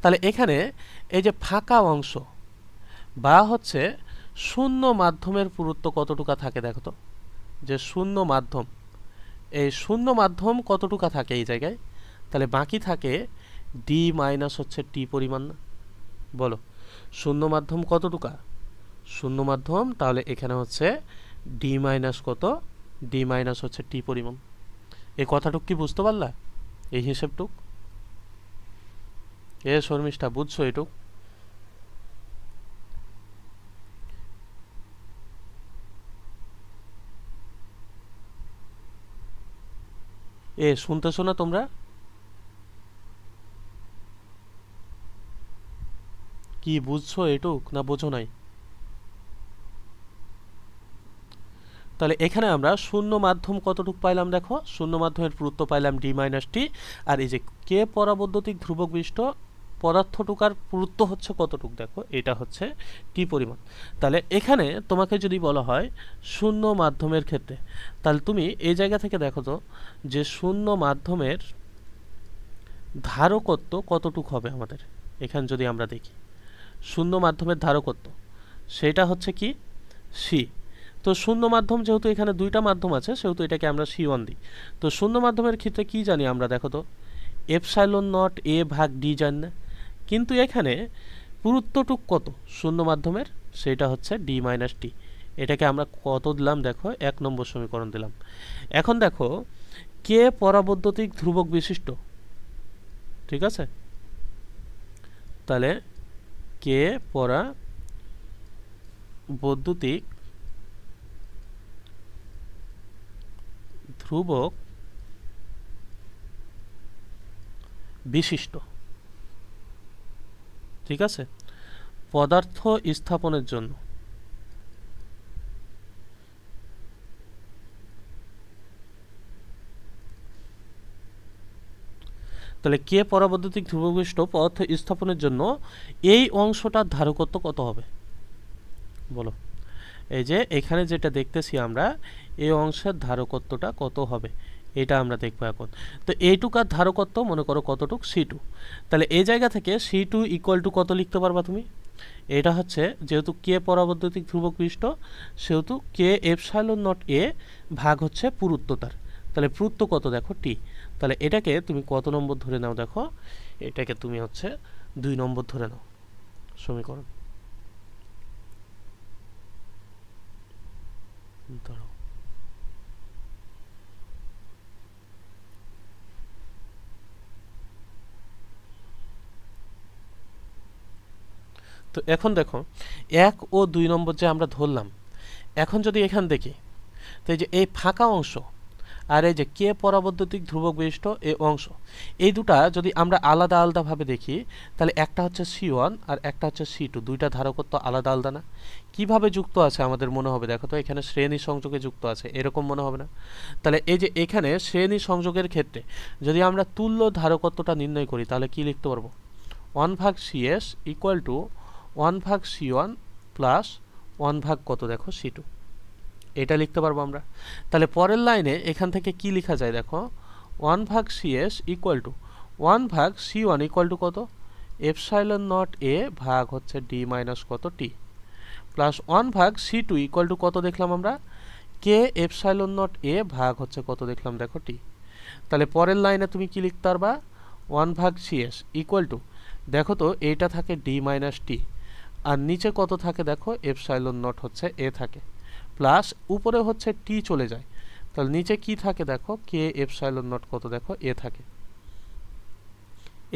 তাহলে এখানে এই যে ফাঁকা অংশ বা হচ্ছে শূন্য মাধ্যমের পুরুত্ব কতটুকু থাকে দেখো তো, যে শূন্য মাধ্যম, এই শূন্য মাধ্যম কতটুকু থাকে এই জায়গায়, তাহলে বাকি থাকে ডি মাইনাস হচ্ছে টি পরিমাণ না? বলো শূন্য মাধ্যম কতটুকা? শূন্য মাধ্যম, তাহলে এখানে হচ্ছে ডি মাইনাস কত? ডি মাইনাস হচ্ছে টি পরিমাণ। এই কথাটুক কি বুঝতে পারলা? এই হিসেবটুক শর্মিষ্ঠা বুঝছো এটুক? শুনতেছো না তোমরা? কি বুঝছো এটুক না বোঝো নাই? তাহলে এখানে আমরা শূন্য মাধ্যম কতটুক পাইলাম দেখো, শূন্য মাধ্যমের পুরুত্ব পাইলাম ডি মাইনাস টি, আর এই যে কে পরাবৈদ্যুতিক ধ্রুবক বিশিষ্ট পদার্থটুকার পুরুত্ব হচ্ছে কতটুক দেখো, এটা হচ্ছে টি পরিমাণ। তাহলে এখানে তোমাকে যদি বলা হয় শূন্য মাধ্যমের ক্ষেত্রে, তাহলে তুমি এই জায়গা থেকে দেখো তো যে শূন্য মাধ্যমের ধারকত্ব কতটুক হবে আমাদের। এখানে যদি আমরা দেখি শূন্য মাধ্যমের ধারকত্ব, সেটা হচ্ছে কি সি। তো শূন্য মাধ্যম যেহেতু এখানে দুইটা মাধ্যম আছে, সেহেতু এটাকে আমরা C1 দিই। তো শূন্য মাধ্যমের ক্ষেত্রে কি জানি আমরা দেখো তো, এপসাইলন নট এ ভাগ ডি জানি না, কিন্তু এখানে পুরুত্বটুক কত শূন্য মাধ্যমের, সেটা হচ্ছে ডি মাইনাস টি। এটাকে আমরা কত দিলাম দেখো, 1 নম্বর সমীকরণ দিলাম। এখন দেখো কে পরাবৈদ্যুতিক ধ্রুবক বিশিষ্ট, ঠিক আছে? তাহলে কে পরাবৈদ্যুতিক ধ্রুবক বিশিষ্ট, ঠিক আছে, পদার্থ স্থাপনের জন্য তাহলে কে পরাবৈদ্যুতিক ধ্রুবক বিশিষ্ট পদার্থ স্থাপনের জন্য এই অংশটার ধারকত্ব কত হবে বলো? এই যে এখানে যেটা দেখতেছি আমরা, এই অংশের ধারকত্বটা কত হবে এটা আমরা দেখবো এখন। তো এইটুকার ধারকত্ব মনে করো কতটুক, C2। তাহলে এই জায়গা থেকে C2 ইকুয়াল টু কত লিখতে পারবা তুমি? এটা হচ্ছে যেহেতু কে পরাবৈদ্যুতিক ধ্রুবক বিশিষ্ট, সেহেতু কে এপসাইলন নট এ ভাগ হচ্ছে পুরুত্বতার। তাহলে পুরুত্ব কত দেখো, টি। তাহলে এটাকে তুমি কত নম্বর ধরে নাও দেখো, এটাকে তুমি হচ্ছে 2 নম্বর ধরে নাও সমীকরণ। ধরো তো এখন দেখো 1 ও 2 নম্বর যে আমরা ধরলাম, এখন যদি এখান দেখি, তো এই যে এই ফাঁকা অংশ আর এই যে কে পরাবৈদ্যুতিক ধ্রুবক বিশিষ্ট এই অংশ, এই দুটা যদি আমরা আলাদা আলাদাভাবে দেখি, তাহলে একটা হচ্ছে C1 আর একটা হচ্ছে C2, দুইটা ধারকত্ব আলাদা আলাদা না? কিভাবে যুক্ত আছে আমাদের মনে হবে দেখো তো, এখানে শ্রেণী সংযোগে যুক্ত আছে, এরকম মনে হবে না? তাহলে এই যে এখানে শ্রেণী সংযোগের ক্ষেত্রে যদি আমরা তুল্য ধারকত্বটা নির্ণয় করি, তাহলে কি লিখতে পারবো? 1/CS equal two 1/C1 plus 1 কত দেখো C2, এটা লিখতে পারবো আমরা। তাহলে পরের লাইনে এখান থেকে কি লেখা যায় দেখো, 1/CS equal two 1/C1 equal to কত, এপসাইলন নট এ ভাগ হচ্ছে ডি মাইনাস কত টি, প্লাস 1/C2 ইকুয়াল টু কত দেখলাম আমরা, কে এপসাইলন নট এ ভাগ হচ্ছে কত দেখলাম দেখো টি। তাহলে পরের লাইনে তুমি কি লিখতে পারবা, 1/CS ইকুয়াল টু দেখো তো এইটা থাকে ডি মাইনাস টি, আর নিচে কত থাকে দেখো, এপসাইলন নট হচ্ছে এ থাকে, প্লাস উপরে হচ্ছে টি চলে যায়, তাহলে নিচে কি থাকে দেখো, কে এপসাইলন নট কত দেখো এ থাকে।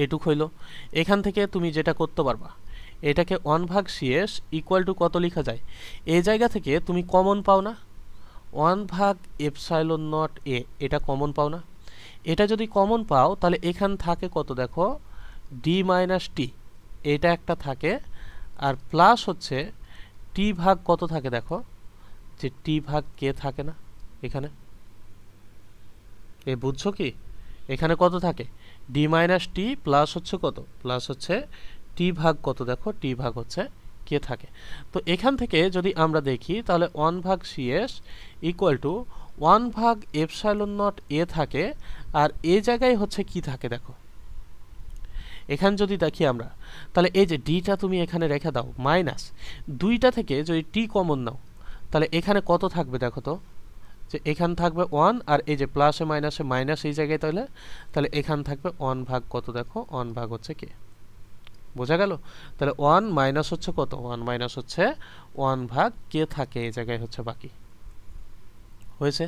এটুক হইল। এখান থেকে তুমি যেটা করতে পারবা, এটাকে 1/CS ইকুয়াল টু কত লেখা যায়, এই জায়গা থেকে তুমি কমন পাও না, 1/এপসাইলন নট এ, এটা কমন পাও না? এটা যদি কমন পাও তাহলে এখান থাকে কত দেখো, ডি মাইনাস টি, এটা একটা থাকে, আর প্লাস হচ্ছে টি ভাগ কত থাকে দেখো, যে টি ভাগ কে থাকে না এখানে, বুঝছো কি? এখানে কত থাকে, ডি মাইনাস টি প্লাস হচ্ছে কত, প্লাস হচ্ছে টি ভাগ কত দেখো, টি ভাগ হচ্ছে কে থাকে। তো এখান থেকে যদি আমরা দেখি তাহলে 1/CS ইকুয়াল টু 1/এপসাইলন নট এ থাকে, আর এ জায়গায় হচ্ছে কি থাকে দেখো, এখানে যদি দেখি আমরা, তাহলে এই যে ডিটা তুমি এখানে রেখে দাও, মাইনাস দুইটা থেকে যদি টি কমন নাও, তাহলে এখানে কত থাকবে দেখো তো, যে এখান থাকবে 1 আর এই যে প্লাসে মাইনাসে মাইনাস এই জায়গায়, তাহলে এখান থাকবে 1 ভাগ কত দেখো 1 ভাগ হচ্ছে কে, বোঝা গেল? তাহলে 1 মাইনাস হচ্ছে কত, 1 মাইনাস হচ্ছে 1 ভাগ কে থাকে এই জায়গায় হচ্ছে বাকি হয়েছে।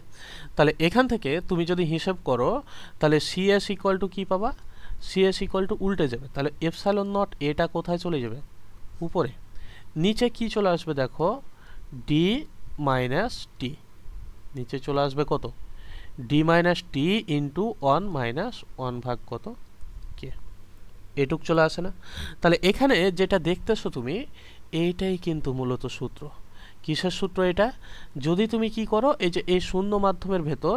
তাহলে এখান থেকে তুমি যদি হিসাব করো তাহলে সিএস ইকুয়াল টু কি পাবা, সিএস ইকুয়াল টু উল্টে যাবে, তাহলে এপসাইলন নট এটা কোথায় চলে যাবে, উপরে। নিচে কি চলে আসবে দেখো, ডি মাইনাস টি, নিচে চলে আসবে কত, ডি মাইনাস টি ইন্টু 1 মাইনাস 1 ভাগ কত কে, এটুক চলে আসে না? তাহলে এখানে যেটা দেখতেছো তুমি, এইটাই কিন্তু মূলত সূত্র। কিসের সূত্র এটা? যদি তুমি কি করো, এই যে এই শূন্য মাধ্যমের ভেতর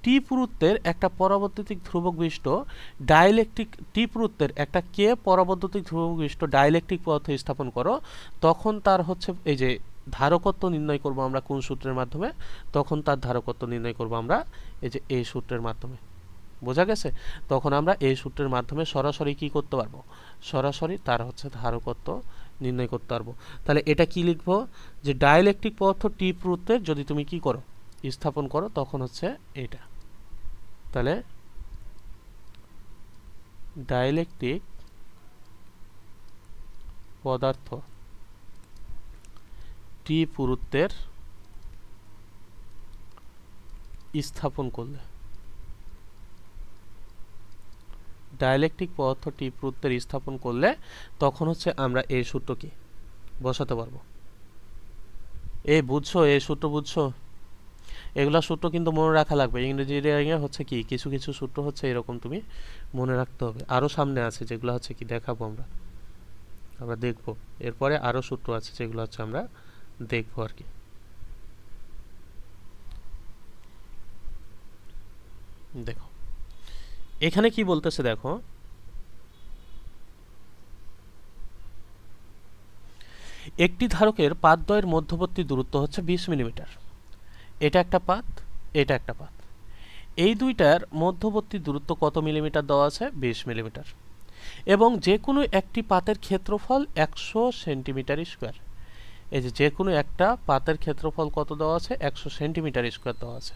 টি পুরুত্বের একটা পরাবৈদ্যুতিক ধ্রুবক বিশিষ্ট ডাইলেকট্রিক, টি পুরুত্বের একটা কে পরাবৈদ্যুতিক ধ্রুবক বিশিষ্ট ডাইলেকট্রিক পদার্থ স্থাপন করো, তখন তার হচ্ছে এই যে ধারকত্ব নির্ণয় করব আমরা কোন সূত্রের মাধ্যমে, তখন তার ধারকত্ব নির্ণয় করব আমরা এই যে এই সূত্রের মাধ্যমে, বোঝা গেছে? তখন আমরা এই সূত্রের মাধ্যমে সরাসরি কি করতে পারবো, সরাসরি তার হচ্ছে ধারকত্ব নির্ণয় করতে পারবো। তাহলে এটা কি লিখবো, যে ডাইলেকট্রিক পদার্থ টি পুরুত্বের যদি তুমি কি করো, স্থাপন করো, তখন হচ্ছে এটা। তাহলে ডাইলেকট্রিক পদার্থ টি পুরুত্বের স্থাপন করলে, ডাইলেকট্রিক পদার্থ টি পুরুত্বের স্থাপন করলে তখন হচ্ছে আমরা এই সূত্রকে বসাতে পারবো। এই বুঝছো, এই সূত্র বুঝছো? এগুলা সূত্র কিন্তু মনে রাখা লাগবে। ইংরেজি হচ্ছে কি কিছু কিছু সূত্র হচ্ছে এরকম তুমি মনে রাখতে হবে। আরও সামনে আছে যেগুলো হচ্ছে কি দেখাবো আমরা দেখবো, এরপরে আরও সূত্র আছে যেগুলো হচ্ছে আমরা দেখবো আর কি। দেখো এখানে কি বলতেছে দেখো, একটি ধারকের পাতদ্বয়ের মধ্যবর্তী দূরত্ব হচ্ছে 20 মিলিমিটার। এটা একটা পাত, এটা একটা পাত, এই দুইটার মধ্যবর্তী দূরত্ব কত মিলিমিটার দেওয়া আছে, 20 মিলিমিটার, এবং যে কোনো একটি পাতের ক্ষেত্রফল 100 সেন্টিমিটার স্কোয়ার। এই যে কোনো একটা পাতের ক্ষেত্রফল কত দেওয়া আছে, 100 সেন্টিমিটার স্কোয়ার দেওয়া আছে,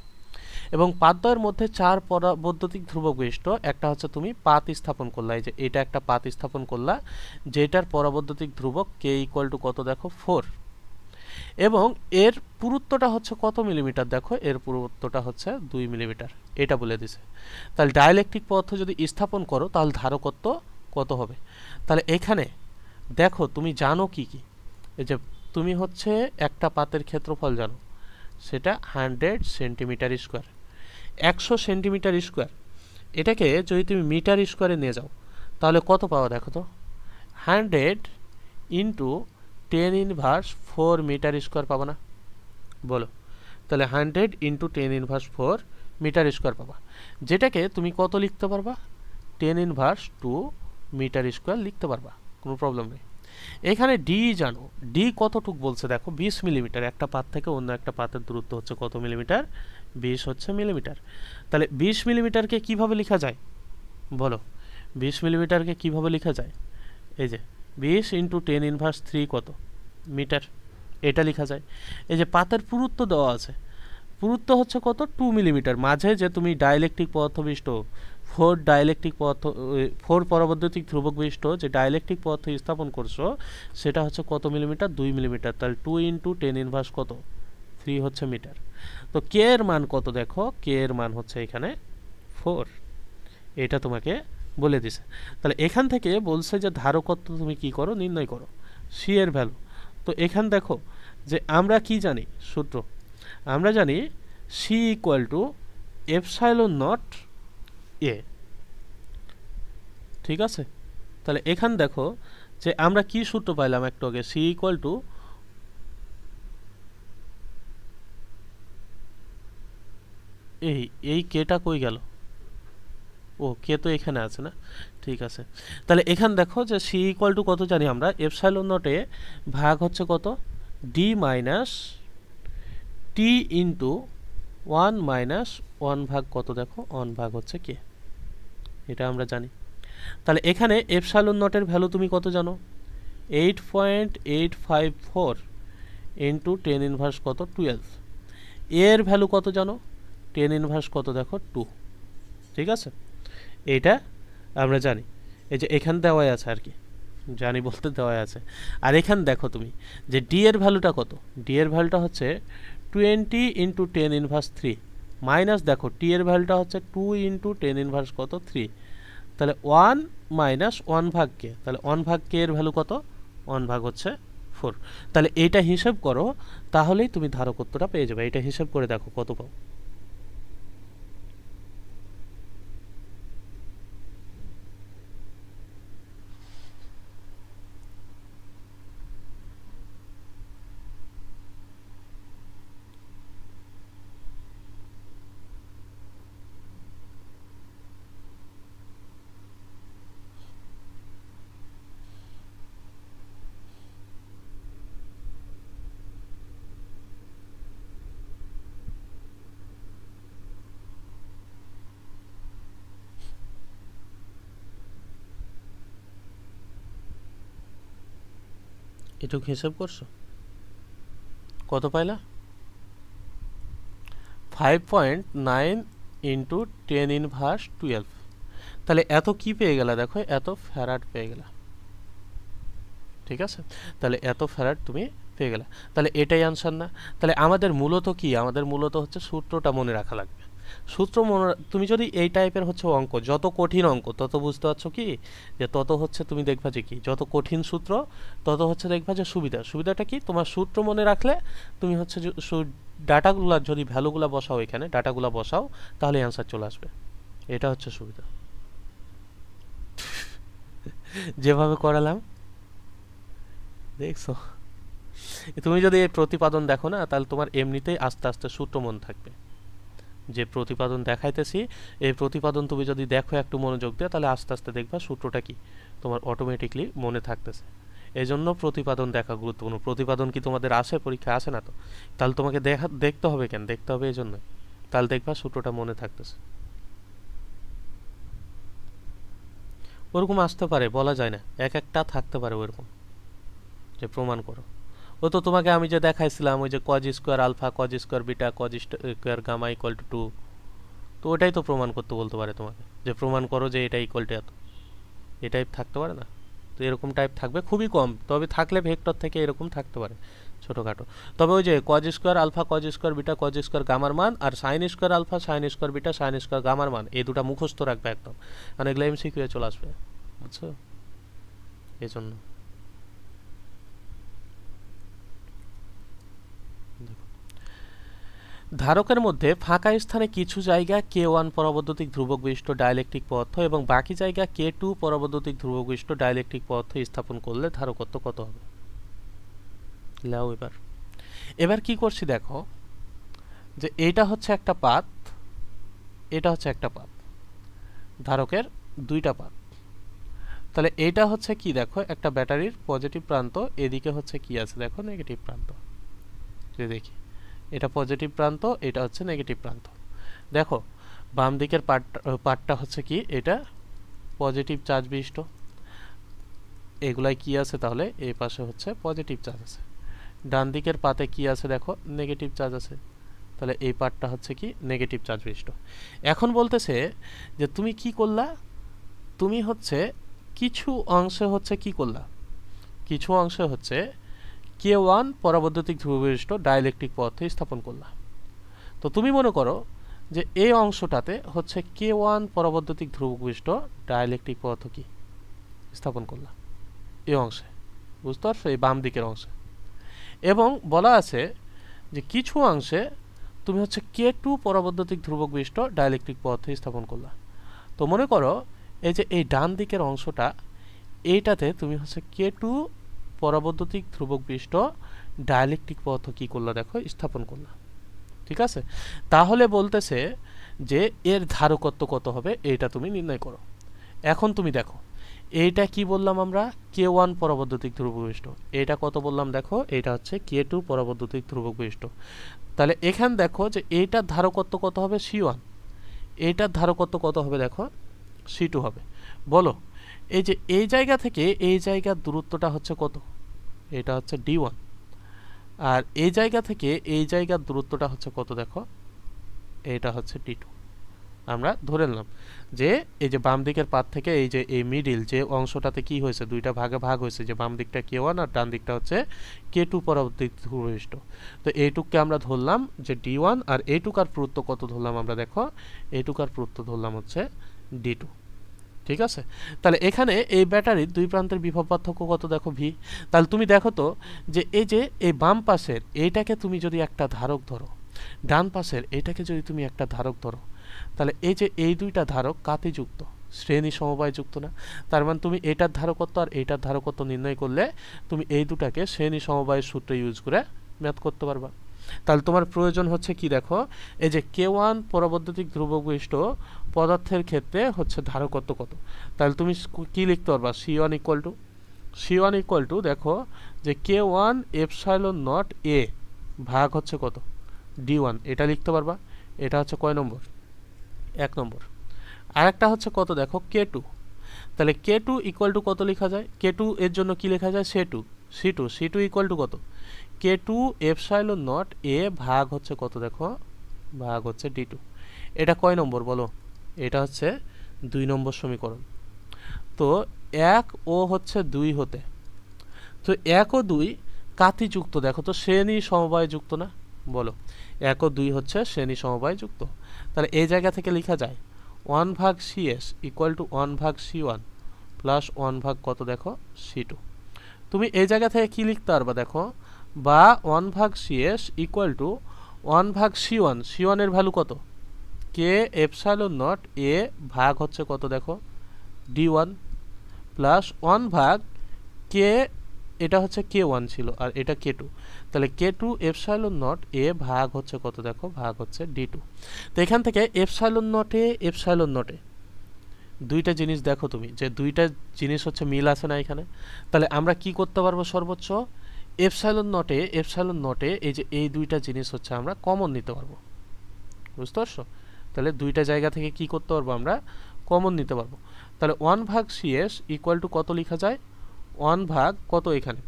এবং পাতদ্বয়ের মধ্যে 4 পরাবৈদ্যুতিক ধ্রুবক বিশিষ্ট একটা হচ্ছে তুমি পাত স্থাপন করলা, এই যে এটা একটা পাত স্থাপন করলা, যেটার পরাবৈদ্যুতিক ধ্রুবক কে ইকুয়াল টু কত দেখো 4, এবং এর পুরুত্বটা হচ্ছে কত মিলিমিটার দেখো, এর পুরুত্বটা হচ্ছে 2 মিলিমিটার, এটা বলে দিছে। তাহলে ডাইলেকট্রিক পদার্থ যদি স্থাপন করো তাহলে ধারকত্ব কত হবে। তাহলে এখানে দেখো তুমি জানো কি কি, এই যে তুমি হচ্ছে একটা পাতের ক্ষেত্রফল জানো, সেটা 100 সেন্টিমিটার স্কোয়ার, 100 সেন্টিমিটার স্কোয়ার, এটাকে যদি তুমি মিটার স্কোয়ারে নিয়ে যাও তাহলে কত পাওয়া দেখো তো, 100 ইন্টু 10 ইনভার্স 4 মিটার স্কোয়ার পাবা না, বলো? তাহলে 100 ইন্টু 10 ইনভার্স 4 মিটার স্কোয়ার পাবা, যেটাকে তুমি কত লিখতে পারবা, 10 ইনভার্স 2 মিটার স্কোয়ার লিখতে পারবা, কোনো প্রবলেম নেই। এখানে ডি জানো, ডি কতটুক বলছে দেখো, 20 মিলিমিটার, একটা পাত থেকে অন্য একটা পাতের দূরত্ব হচ্ছে কত মিলিমিটার, 20 হচ্ছে মিলিমিটার। তাহলে 20 মিলিমিটারকে কিভাবে লেখা যায় বলো, 20 মিলিমিটারকে কিভাবে লেখা যায়, এই যে 20 ইন্টু 10 ইনভার্স 3 কত মিটার, এটা লেখা যায়। এই যে পাতের পুরুত্ব দেওয়া আছে, পুরুত্ব হচ্ছে কত 2 মিলিমিটার, মাঝে যে তুমি ডাইলেকট্রিক পদার্থ বিশিষ্ট 4 ডাইলেকট্রিক পদার্থ 4 পরাবৈদ্যুতিক ধ্রুবক বিশিষ্ট যে ডাইলেকট্রিক পদার্থ স্থাপন করছো সেটা হচ্ছে কত মিলিমিটার, 2 মিলিমিটার, তাহলে 2 ইন্টু 10 ইনভার্স কত 3 হচ্ছে মিটার। তো কে এর মান কত দেখো, কে এর মান হচ্ছে এখানে 4, এটা তোমাকে বলে দিছে। তাহলে এখান থেকে বলছে যে ধারকত্ব তুমি কি করো, নির্ণয় করো, সি এর ভ্যালু। তো এখান দেখো যে আমরা কি জানি সূত্র, আমরা জানি C equal to epsilon naught A, ঠিক আছে? তাহলে এখান দেখো যে আমরা কি সূত্র পাইলাম একটু আগে, সি ইকুয়াল টু এই কেটা কই গেল, ও কে তো এখানে আছে না, ঠিক আছে। তাহলে এখান দেখো যে সি ইকুয়াল টু কত জানি আমরা, এপসাইলন নট এ ভাগ হচ্ছে কত, ডি মাইনাস টি ইন্টু 1 মাইনাস 1 ভাগ কত দেখো, 1 ভাগ হচ্ছে কে, এটা আমরা জানি। তাহলে এখানে এপসাইলন নটের ভ্যালু তুমি কত জানো, 8.854 ইন্টু 10 ইনভার্স কত 12, এর ভ্যালু কত জানো, টেন ইনভার্স কত দেখো 2, ঠিক আছে, এইটা আমরা জানি, এই যে এখান দেওয়াই আছে আর কি, জানি বলতে দেওয়াই আছে। আর এখান দেখো তুমি যে ডি এর ভ্যালুটা কত, ডি এর ভ্যালুটা হচ্ছে 20 ইন্টু টেন ইনভার্স 3 মাইনাস দেখো টি এর ভ্যালুটা হচ্ছে 2 ইন্টু টেন ইনভার্স কত 3, তাহলে 1 মাইনাস 1 ভাগ কে, তাহলে 1 ভাগ কে এর ভ্যালু কত, 1 ভাগ হচ্ছে 4। তাহলে এইটা হিসাব করো, তাহলেই তুমি ধারকত্বটা পেয়ে যাবে। এটা হিসাব করে দেখো কত পাও। এটুকু হিসাব করছো, কত পাইলা, 5.9 ইন্টু টেন ইনভার্স 12। তাহলে এত কি পেয়ে গেলা দেখো, এত ফ্যারাড পেয়ে গেলা, ঠিক আছে, তাহলে এত ফ্যারাড তুমি পেয়ে গেলা। তাহলে এটাই আনসার না। তাহলে আমাদের মূলত কি, আমাদের মূলত হচ্ছে সূত্রটা মনে রাখা লাগবে। সূত্র মনে, তুমি যদি এই টাইপের হচ্ছে অঙ্ক, যত কঠিন অঙ্ক তত বুঝতে পারছো কি, যে তত হচ্ছে তুমি দেখবা যে কি, যত কঠিন সূত্র তত হচ্ছে দেখবা যে সুবিধা। সুবিধাটা কি, তোমার সূত্র মনে রাখলে তুমি হচ্ছে ডাটাগুলো যদি ভ্যালুগুলো বসাও, এখানে ডাটাগুলো বসাও, তাহলে অ্যান্সার চলে আসবে। এটা হচ্ছে সুবিধা। যেভাবে করালাম দেখছো, তুমি যদি এই প্রতিপাদন দেখো না, তাহলে তোমার এমনিতেই আস্তে আস্তে সূত্র মনে থাকবে। যে প্রতিপাদন দেখাইতেছি, এই প্রতিপাদন তুমি যদি দেখো একটু মনোযোগ দিয়ে, তাহলে আস্তে আস্তে দেখবা সূত্রটা কি তোমার অটোমেটিকলি মনে থাকতেছে। এই জন্য প্রতিপাদন দেখা গুরুত্বপূর্ণ। প্রতিপাদন কি তোমাদের আসে, পরীক্ষায় আসে না তো, তাহলে তোমাকে দেখতে হবে কেন, দেখতে হবে এই জন্য, তাহলে দেখবা সূত্রটা মনে থাকতেছে। ওরকম আসতে পারে, বলা যায় না, এক একটা থাকতে পারে ওরকম, যে প্রমাণ করো। ও তো তোমাকে আমি যে দেখাইছিলাম, ওই যে cos square alpha, cos square beta, cos square gamma equal to 2, তো ওটাই তো প্রমাণ করতে বলতে পারে তোমাকে, যে প্রমাণ করো যে এটা ইকুয়াল টু এত। এই টাইপ থাকতে পারে না, তো এরকম টাইপ থাকবে খুবই কম, তবে থাকলে ভেক্টর থেকে এরকম থাকতে পারে ছোটোখাটো। তবে ওই যে cos square alpha, cos square beta, cos square গামার মান, আর sine square alpha, sine square beta, sine square গামার মান, এই দুটা মুখস্থ রাখবে একদম, মানে এগুলো এমসিকিউ চলে আসবে, বুঝছো, এই জন্য। ধারকের মধ্যে ফাঁকা স্থানে কিছু জায়গা K1 পরাবৈদ্যুতিক ধ্রুবক বিশিষ্ট ডাইলেকট্রিক পদার্থ এবং বাকি জায়গা K2 পরাবৈদ্যুতিক ধ্রুবক বিশিষ্ট ডাইলেকট্রিক পদার্থ স্থাপন করলে ধারকত্ব কত হবে। লাও এবার কি করছি দেখো, যে এইটা হচ্ছে একটা পাত, এটা হচ্ছে একটা পাত, ধারকের দুইটা পাত। তাহলে এইটা হচ্ছে কি দেখো, একটা ব্যাটারির পজিটিভ প্রান্ত, এদিকে হচ্ছে কি আছে দেখো, নেগেটিভ প্রান্ত। দেখি, এটা পজিটিভ প্রান্ত, এটা হচ্ছে নেগেটিভ প্রান্ত। দেখো বাম দিকের পার্টটা হচ্ছে কি, এটা পজিটিভ চার্জ বিশিষ্ট, এগুলাই কি আছে, তাহলে এই পাশে হচ্ছে পজিটিভ চার্জ আছে। ডান দিকের পাতে কি আছে দেখো, নেগেটিভ চার্জ আছে, তাহলে এই পার্টটা হচ্ছে কি নেগেটিভ চার্জ বিশিষ্ট। এখন বলতেছে যে তুমি কি করলা, তুমি হচ্ছে কিছু অংশে হচ্ছে কি করলা, কিছু অংশে হচ্ছে K1 পরাবৈদ্যুতিক ধ্রুববিশিষ্ট ডাইলেকট্রিক পদার্থ স্থাপন করলা। তো তুমি মনে করো যে এই অংশটাতে হচ্ছে K1 পরাবৈদ্যুতিক ধ্রুবক বিশিষ্ট ডাইলেকট্রিক পদার্থ কি স্থাপন করলা, এই অংশে, বুঝতে পারছো, এই বাম দিকের অংশে। এবং বলা আছে যে কিছু অংশে তুমি হচ্ছে K2 পরাবৈদ্যুতিক ধ্রুবক বিশিষ্ট ডাইলেকট্রিক পদার্থ স্থাপন করলা। তো মনে করো এই যে এই ডান দিকের অংশটা, এইটাতে তুমি হচ্ছে K2 পরাবৈদ্যুতিক ধ্রুবক বিশিষ্ট ডাইলেকট্রিক পদার্থ কি করলা দেখো, স্থাপন করলা, ঠিক আছে। তাহলে বলতেছে যে এর ধারকত্ব কত হবে, এইটা তুমি নির্ণয় করো। এখন তুমি দেখো এইটা কি বললাম আমরা, K1 পরাবৈদ্যুতিক ধ্রুবক বিশিষ্ট, এইটা কত বললাম দেখো, এইটা হচ্ছে K2 পরাবৈদ্যুতিক ধ্রুবক বিশিষ্ট। তাহলে এখান দেখো যে এইটার ধারকত্ব কত হবে, C1, এইটার ধারকত্ব কত হবে দেখো, C2 হবে। বলো এই যে এই জায়গা থেকে এই জায়গার দূরত্বটা হচ্ছে কত, এটা হচ্ছে D1, আর এই জায়গা থেকে এই জায়গার দূরত্বটা হচ্ছে কত দেখো, এটা হচ্ছে d2। আমরা ধরে নিলাম যে এই যে বাম দিকের পাত থেকে এই যে এই মিডিল যে অংশটাতে কি হয়েছে, দুইটা ভাগে ভাগ হয়েছে, যে বাম দিকটা k1 আর ডান দিকটা হচ্ছে k2 পরবর্তী ধ্রুববিশিষ্ট। তো এইটুককে আমরা ধরলাম যে d1, আর এইটুকার পুরুত্ব কত ধরলাম আমরা দেখো, এইটুকার পুরুত্ব ধরলাম হচ্ছে d2। ঠিক আছে, তাহলে এখানে এই ব্যাটারির দুই প্রান্তের বিভব পার্থক্য কত দেখো v। তাহলে তুমি দেখো তো যে এই বাম পাশের এইটাকে তুমি যদি একটা ধারক ধরো, ডান পাশের এইটাকে যদি তুমি একটা ধারক ধরো, তাহলে এই যে এই দুইটা ধারক কাতে যুক্ত, শ্রেণী সমবায় যুক্ত না? তার মানে তুমি এটার ধারকত্ব আর এইটার ধারকত্ব নির্ণয় করলে তুমি এই দুটাকে শ্রেণী সমবায়ের সূত্র ইউজ করে ম্যাথ করতে পারবা। তাহলে তোমার প্রয়োজন হচ্ছে কি দেখো, এই যে k1 পরবৈদ্যুতিক ধ্রুবক বিশিষ্ট পদার্থের ক্ষেত্রে হচ্ছে ধারকত্ব কত। তাহলে তুমি কি লিখতে পারবা, c1 ইকুয়াল টু দেখো যে k1 এপসাইলন নট a ভাগ হচ্ছে কত d1, এটা লিখতে পারবা। এটা হচ্ছে কয় নম্বর, 1 নম্বর। আরেকটা হচ্ছে কত দেখো k2। তাহলে k2 ইকুয়াল টু কত লেখা যায়, k2 এর জন্য কি লেখা যায়, c2 ইকুয়াল টু কত, k2 এপসাইলন নট a ভাগ হচ্ছে কত দেখো, ভাগ হচ্ছে d2। এটা কয় নম্বর বলো, এটা হচ্ছে 2 নম্বর সমীকরণ। তো 1 ও হচ্ছে 2 হতে, তো 1 ও 2 কাতি যুক্ত, দেখো তো শ্রেণী সমবায় যুক্ত না, বলো 1 ও 2 হচ্ছে শ্রেণী সমবায় যুক্ত। তাহলে এই জায়গা থেকে লেখা যায় 1 ভাগ cs ইকুয়াল টু 1 ভাগ c1 প্লাস 1 ভাগ কত দেখো c2। তুমি এই জায়গা থেকে কি লিখতে পারবা দেখো, বা 1 ভাগ cs ইকুয়াল টু 1 ভাগ c1 এর ভ্যালু কত, k এপসাইলন নট a ভাগ হচ্ছে কত দেখো d1 প্লাস 1 ভাগ k, এটা হচ্ছে k1 ছিল আর এটা k2, তাহলে k2 এপসাইলন নট a ভাগ হচ্ছে কত দেখো, ভাগ হচ্ছে d2। তো এখান থেকে এপসাইলন নটে দুইটা জিনিস দেখো তুমি, যে দুইটা জিনিস হচ্ছে মিল আছে না এখানে। তাহলে আমরা কি করতে পারবো, সর্বোচ্চ এপসাইলন নটে এই যে এই দুইটা জিনিস হচ্ছে আমরা কমন নিতে পারবো, বুঝতে পারছো? তাহলে দুইটা জায়গা থেকে কি করতে পারবো, আমরা কমন নিতে পারবো। তাহলে 1 ভাগ cs ইকুয়াল টু কত লেখা যায়, 1 ভাগ কত, এখানে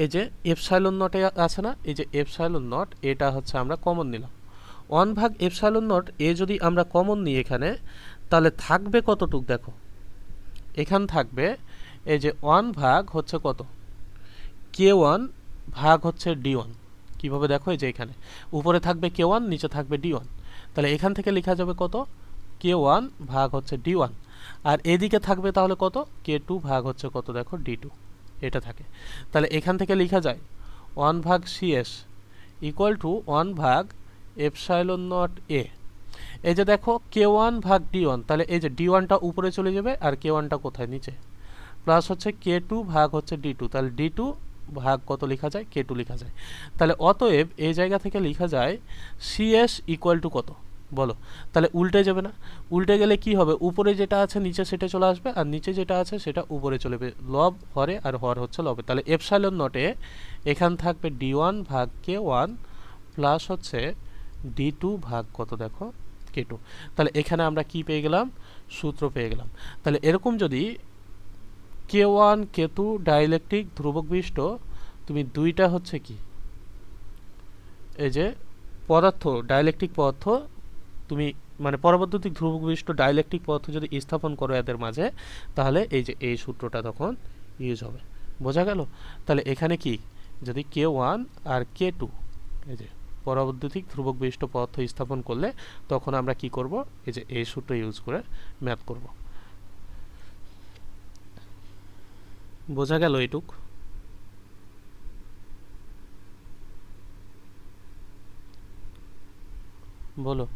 এই যে এপসাইলন নটে আছে না, এই যে এপসাইলন নট এটা হচ্ছে আমরা কমন নিলাম। 1 ভাগ এপসাইলন নট এ যদি আমরা কমন নিই এখানে, তাহলে থাকবে কতটুক দেখো, এখান থাকবে এই যে 1 ভাগ হচ্ছে কত k1 ভাগ হচ্ছে d1। কিভাবে দেখো, এই যে এখানে উপরে থাকবে k1 নিচে থাকবে d1, তাহলে এখান থেকে লেখা যাবে কত k1 ভাগ হচ্ছে d1, আর এদিকে থাকবে তাহলে কত k2 ভাগ হচ্ছে কত দেখো d2, এটা থাকে। তাহলে এখান থেকে লেখা যায় 1 ভাগ cs ইকুয়াল টু 1 ভাগ এপসাইলন নট a। এই যে দেখো k1 ভাগ d1, তাহলে এই যে d1টা উপরে চলে যাবে আর k1টা কোথায়, নিচে, প্লাস হচ্ছে k2 ভাগ হচ্ছে d2, তাহলে d2 ভাগ কত লেখা যায়, k2 লেখা যায়। তাহলে অতএব এই জায়গা থেকে লেখা যায় cs ইকুয়াল টু কত বলো, তাহলে উল্টে যাবে না, উল্টে গেলে কি হবে, উপরে যেটা আছে নিচে সেটা চলে আসবে, আর নিচে যেটা আছে সেটা উপরে চলে যাবে, লব হরে আর হর হচ্ছে লবে। তাহলে এপসাইলন নটে এখান থাকবে d1 ভাগ k1 প্লাস হচ্ছে d2 ভাগ কত দেখো k2। তাহলে এখানে আমরা কি পেয়ে গেলাম, সূত্র পেয়ে গেলাম। তাহলে এরকম যদি k1 k2 ডাইইলেকট্রিক ধ্রুবক বিশিষ্ট তুমি দুইটা হচ্ছে কি, এই যে পদার্থ ডাইইলেকট্রিক পদার্থ তুমি মানে পরবৈদ্যুতিক ধ্রুবক বিশিষ্ট ডাইইলেকট্রিক পদার্থ যদি স্থাপন করো এদের মাঝে, তাহলে এই যে এই সূত্রটা তখন ইউজ হবে, বোঝা গেল? তাহলে এখানে কি, যদি k1 আর k2 এই যে পরবৈদ্যুতিক ধ্রুবক বিশিষ্ট পদার্থ স্থাপন করলে তখন আমরা কি করব, এই যে এই সূত্র ইউজ করে ম্যাথ করব। বোঝা গেল এইটুক? বলো।